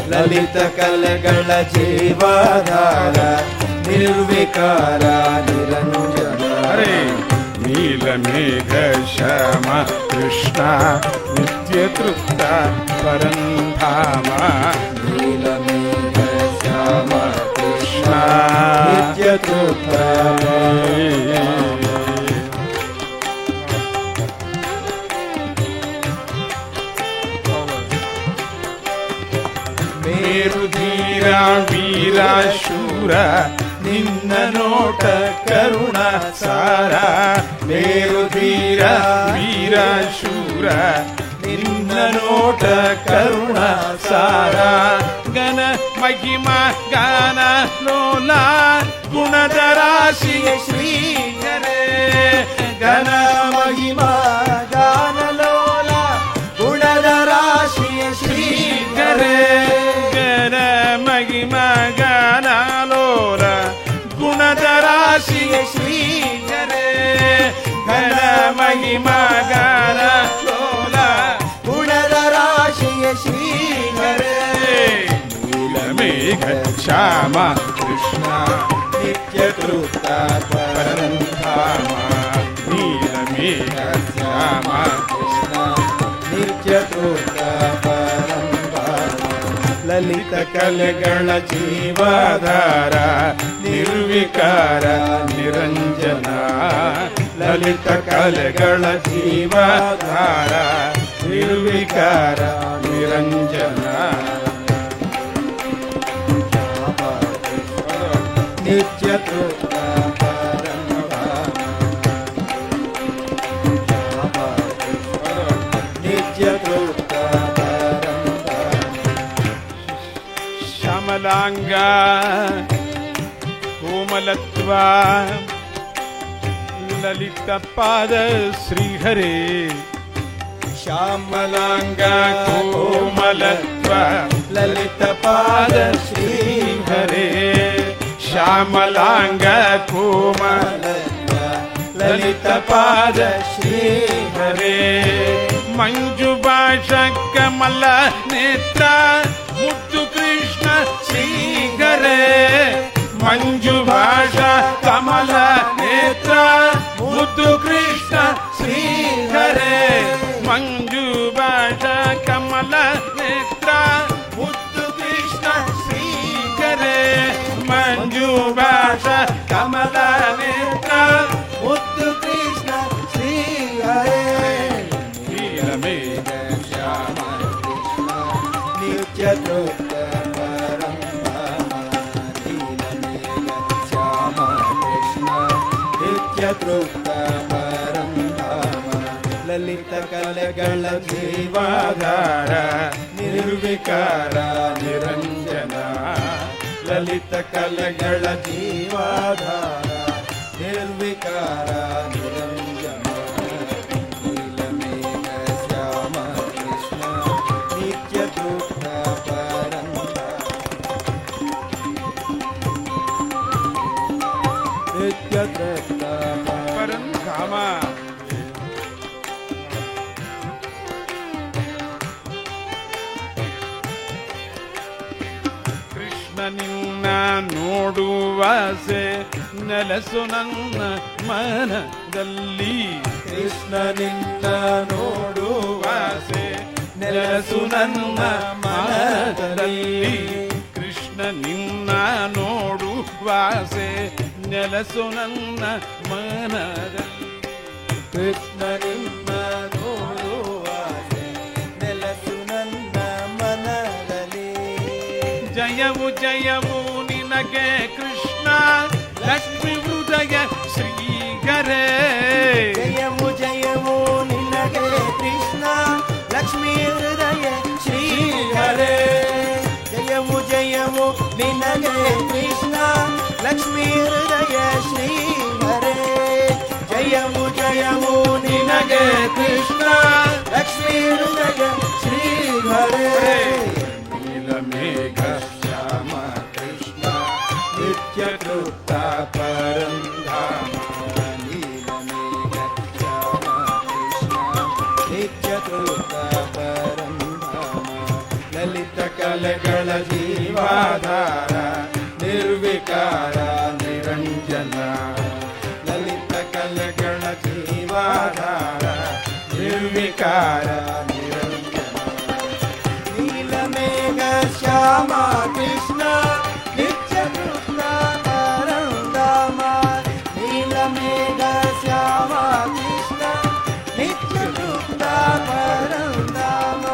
ಲಲಿತ ಕಲೆಗಳ ಜೀವಾಧಾರ ನಿರ್ವಿಕಾರ ನಿರಂಜನ. ಹರೇ ನೀಲಮೇಘ ಶ್ಯಾಮ ಕೃಷ್ಣ ನಿತ್ಯ ತೃಪ್ತ ಪರಂಧಾಮ. ನೀಲಮೇಘ ಶ್ಯಾಮ ಕೃಷ್ಣ ನಿತ್ಯ ತೃಪ್ತ. ಮೇರುಧೀರ ವೀರ ಶೂರ ನಿನ್ನ ನೋಟ ಕರುಣ ಸಾರ. ಮೇರುಧೀರ ವೀರ ಶೂರ ನಿನ್ನ ನೋಟ ಕರುಣ ಸಾರ. ಗಣ ಮಹಿಮ ಗಾನ ಲೋಲ ಗುಣದ ರಾಶಿಯ ಶ್ರೀಹರೇ. ಘನ ಮಹಿಮಾ ಗಾನ ಲೋಲ ಗುಣದ ರಾಶಿಯ ಶ್ರೀಹರೇ. ಗಣ ಮಹಿಮ ಗಾನ ಲೋಲ ಗುಣದ ರಾಶಿಯ ಶ್ರೀಹರೇ. ಘನ ಮಹಿಮ ಗಾನ ಲೋಲ ಗುಣದ ರಾಶಿಯ ಶ್ರೀಹರೇ. ನೀಲಮೇಘ ಶ್ಯಾಮ ಕೃಷ್ಣ ನಿತ್ಯ ತೃಪ್ತ ಪರಂಧಾಮ. ನೀಲಮೇಘ ಶ್ಯಾಮ ಕೃಷ್ಣ ನಿತ್ಯ ತೃಪ್ತ ಪರಂಧಾಮ. ಲಲಿತ ಕಲೆಗಳ ಜೀವಾಧಾರ ನಿರ್ವಿಕಾರ ನಿರಂಜನ. ಲಲಿತ ಕಲೆಗಳ ಜೀವಾಧಾರ ನಿರ್ವಿಕಾರ ನಿರಂಜನ. ನಿತ್ಯ ತೃಪ್ತ ಪರಂಧಾಮ. ನಿತ್ಯ ತೃಪ್ತ ಪರಂಧಾಮ. ಶ್ಯಾಮಲಾಂಗ ಕೋಮಲತ್ವ ಲಲಿತ ಪಾದ ಶ್ರೀಹರೇ. ಶ್ಯಾಮಲಾಂಗ ಕೋಮಲತ್ವ ಲಲಿತ ಪಾದ ಶ್ರೀಹರೇ. ಶ್ಯಾಮಲಾಂಗ ಕೋಮಲ ಲಲಿತ ಪಾದ ಶ್ರೀಹರೇ. ಮಂಜು ಭಾಷ ಕಮಲ ನೇತ್ರ ಮುದ್ದು ಕೃಷ್ಣ ಶ್ರೀಹರೇ. ಮಂಜು ಭಾಷ ಕಮಲ ನೇತ್ರ ಮುದ್ದು ಕೃಷ್ಣ ಶ್ರೀಹರೇ. ಮಂಜು ಭಾಷ ಕಮಲ ನೇತ್ರ ಮುದ್ದು ಕೃಷ್ಣ ಶ್ರೀಹರೇ. ಮಂಜು ಭಾಷ ಕಮಲ ನೇತ್ರ ಮುದ್ದು ಕೃಷ್ಣ ಶ್ರೀಹರೇ. ನೀಲಮೇಘ ಶ್ಯಾಮ ಕೃಷ್ಣ ನಿತ್ಯ ತೃಪ್ತ ಪರಂಧಾಮ. ನೀಲಮೇಘ ಶ್ಯಾಮ ಕೃಷ್ಣ ನಿತ್ಯ ತೃಪ್ತ ಪರಂಧಾಮ. ಲಲಿತ ಕಲೆಗಳ ಜೀವಾಧಾರ ನಿರ್ವಿಕಾರ ನಿರಂಜನ. ಲಲಿತ ಕಲೆಗಳ ಜೀವಾಧಾರ ನಿರ್ವಿಕಾರ ನಿರಂಜನ. ನೀಲಮೇಘ ಶ್ಯಾಮ ಕೃಷ್ಣ ನಿತ್ಯ ತೃಪ್ತ ಪರಂಧಾಮ. ನಿತ್ಯ ತೃಪ್ತ ಪರಂಧಾಮ. ಕೃಷ್ಣ ನಿನ್ನ ನೋಡುವಾಸೆ ನೆಲಸು ನನ್ನ ಮನದಲ್ಲಿ. ಕೃಷ್ಣ ನಿನ್ನ ನೋಡುವಾಸೆ ನೆಲಸು ನನ್ನ ಮನದಲ್ಲಿ. ಕೃಷ್ಣ ನಿನ್ನ ನೋಡುವಾಸೆ ನೆಲಸು ನನ್ನ ಮನದಲ್ಲಿ. ಕೃಷ್ಣ ನಿನ್ನ ನೋಡುವಾಸೆ ನೆಲಸು ನನ್ನ ಮನದಲ್ಲಿ. ಜಯವು ಜಯವು ನಿನಗೆ ಕೃಷ್ಣ ಲಕ್ಷ್ಮೀ ಹೃದಯ ಶ್ರೀಹರೇ. ಜಯವು ಜಯವು ನಿನಗೆ ಕೃಷ್ಣ ಲಕ್ಷ್ಮೀ ಹೃದಯ ಶ್ರೀಹರೇ. ಜಯವು ಜಯವು ನಿನಗೆ ಕೃಷ್ಣ ಲಕ್ಷ್ಮೀ ಹೃದಯ ಶ್ರೀಹರೇ. ಜಯವು ಜಯ ಜಯಮು ನಿನಗೆ ಕೃಷ್ಣ, ಲಕ್ಷ್ಮೀ ನಿನಗೆ ಶ್ರೀಹರೇ. ನೀಲಮೇಘ ಶ್ಯಾಮ ಕೃಷ್ಣ ನಿತ್ಯ ತೃಪ್ತ ಪರಂಧಾಮ. ನೀಲಮೇಘ ಶ್ಯಾಮ ಕೃಷ್ಣ ನಿತ್ಯ ತೃಪ್ತ ಪರಂಧಾಮ. ಲಲಿತ ಕಲೆಗಳ ಜೀವಾಧಾರ ನಿರ್ವಿಕಾರ ನಿರಂಜನ. ಲಲಿತ ಕಲೆಗಳ ಜೀವಾಧಾರ ನಿರ್ವಿಕಾರ ನಿರಂಜನ. ನೀಲಮೇಘ ಶ್ಯಾಮ ಕೃಷ್ಣ ನಿತ್ಯ ತೃಪ್ತ ಪರಂಧಾಮ. ನೀಲಮೇಘ ಶ್ಯಾಮ ಕೃಷ್ಣ ನಿತ್ಯ ತೃಪ್ತ ಪರಂಧಾಮ.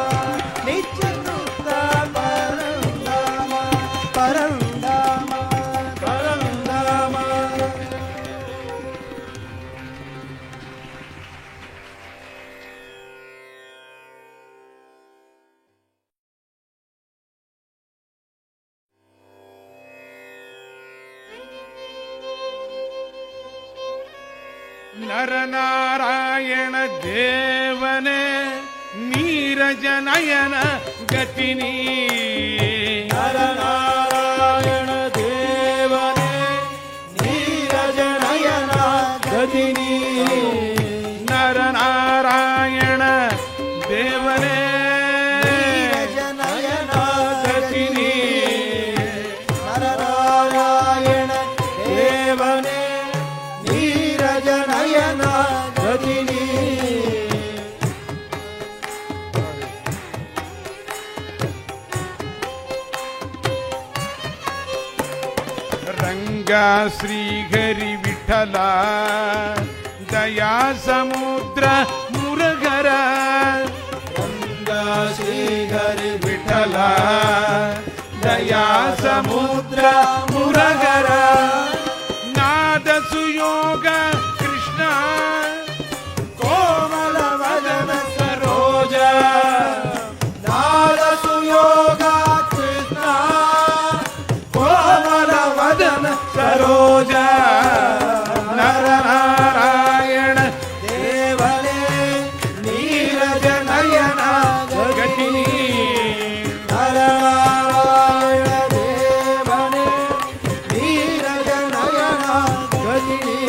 ನಿತ್ಯ ತೃಪ್ತ ಪರಂಧಾಮ. ಪರಂಧಾಮ ಪರಂಧಾಮ. ನರನಾರಾಯಣ ದೇವನೇ ನೀರಜನಯನ ಗತಿನಿ. ನರನಾರಾಯಣ ದೇವನೇ ನೀರಜನಯನ ಗತಿನಿ. ನರನಾರಾಯಣ ದೇವನೇ ನೀರಜನಯನ ಗತಿನಿ. ನರನಾರಾಯಣ ದೇವನೇ ನೀರಜನಯನ ಗತಿನಿ. ರಂಗ ಶ್ರೀಹರಿ ವಿಠಲ ದಯಾ ಸಮುದ್ರ ಮುರಗರ. ರಂಗ ಶ್ರೀಹರಿ ವಿಠಲ ದಯಾ ಸಮುದ್ರ ಮುರಗರ. ನಾದ ಸುಯೋಗ ಕೃಷ್ಣ ಕೋಮಲ ವದನ ಸರೋಜ. ನಾದ ಸುಯೋಗ ಕೃಷ್ಣ ಕೋಮಲ ವದನ ಸರೋಜ. ನರನಾರಾಯಣ ದೇವನೇ ನೀರಜನಯನ ಗತಿನಿ. ನರನಾರಾಯಣ ದೇವನೇ ನೀರಜನಯನ ಗತಿನಿ.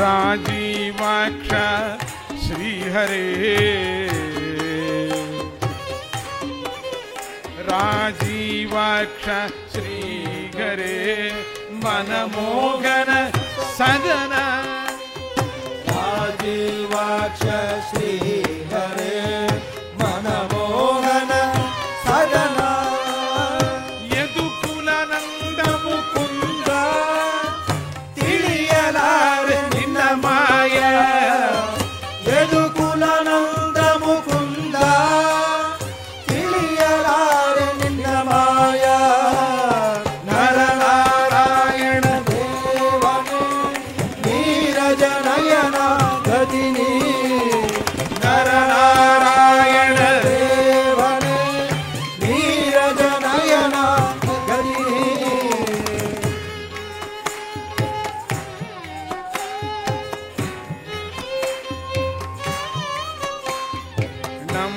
ರಾಜೀವಾಕ್ಷ ಶ್ರೀಹರೇ. ರಾಜೀವಾಕ್ಷ ಶ್ರೀಹರೇ ಮನಮೋಹನ ಸದನ. ರಾಜೀವಾಕ್ಷ ಶ್ರೀಹರೇ ಮನಮೋಹನ ಸದನ. ಯದುಕುಲನಂದ ಮುಕುಂದ ತಿಳಿಯಲಾರೆ ನಿನ್ನ ಮಾಯ. ಯದುಕುಲನಂದ ಮುಕುಂದ ತಿಳಿಯಲಾರೆ ನಿನ್ನ ಮಾಯ. ನರನಾರಾಯಣ ದೇವನೇ ನೀರಜನಯನ ಗತಿನಿ. ನರನಾರಾಯಣ ದೇವನೇ ನೀರಜನಯನ ಗತಿನಿ.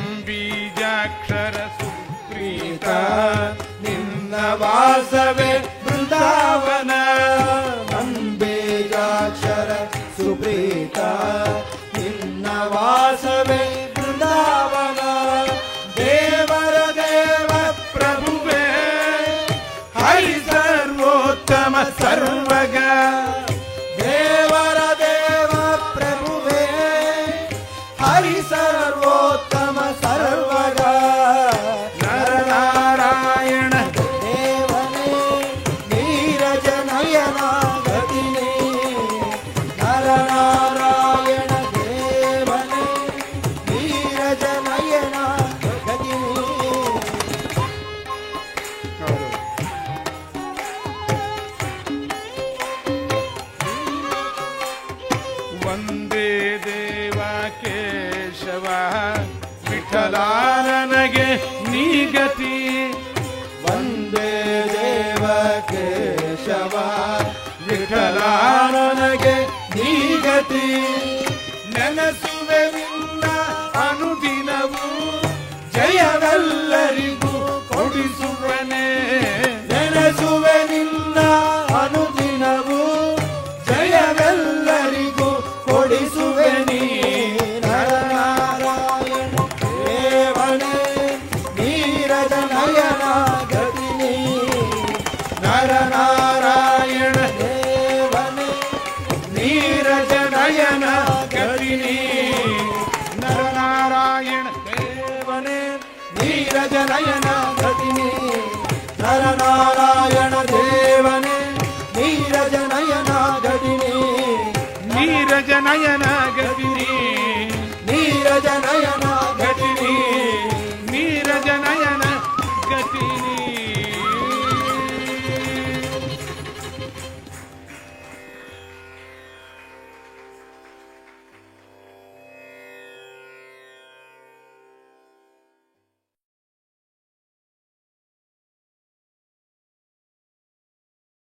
ನಂಬೀಜಾಕ್ಷರ ಸುಪ್ರೀತ ನಿನ್ನ ವಾಸವೇ ಬೃಂದಾವನ. ಅಂಬೇಜಾಕ್ಷರ ಸುಪ್ರೀತ ನಿನ್ನ ವಾಸವೇ ಬೃಂದಾವನ. ದೇವರ ದೇವ ಪ್ರಭುವೇ ಹರಿ ಸರ್ವೋತ್ತಮ ಸರ್ವಗ. ದೇವರ ದೇವ ಪ್ರಭುವೇ ಹರಿ ಸರ್ವೋತ್ತಮ ಸರ್ವಗ. ನರನಾರಾಯಣ ದೇವನೇ ನೀರಜನಯನ ಗತಿನಿ. ನರನಾರಾಯಣ ದೇವನೇ ನೀರಜನಯನ ಗತಿನಿ. ವಂದೇ ದೇವ ಕೇಶವ ವಿಠಲ ನನಗೆ ನೀಗತಿ. ವಂದೇ ದೇವ ಕೇಶವ ಕೇಶವ ವಿಠಲ ನನಗೆ ನೀಗತಿ ನೆನಸುವೆ ನಿನ್ನ ಅನುದಿನವು ಜಯವೆಲ್ಲರಿಗೂ ಕೊಡಿಸುವನೆ ನೆನೆಸುವೆ ನಿನ್ನ ಅನುದಿನವು ಜಯವೆಲ್ಲರಿಗೂ ಕೊಡಿಸುವೆ ನೀ ನರನಾರಾಯಣ ದೇವನೇ ನೀರಜ ನಯನ ಗತಿನಿ ನರನಾರಾಯಣ ದೇವನೇ ನೀರಜ ನಯನ ಗತಿನಿ ನರನಾರಾಯಣ ದೇವನೇ ನೀರಜ ನಯನ ಗತಿನಿ ನರನಾರಾಯಣ ದೇವನೇ ನೀರಜ ನಯನ ಗತಿನಿ ನೀರಜ ನಯನ ಗತಿನಿ ನೀರಜ ನಯನ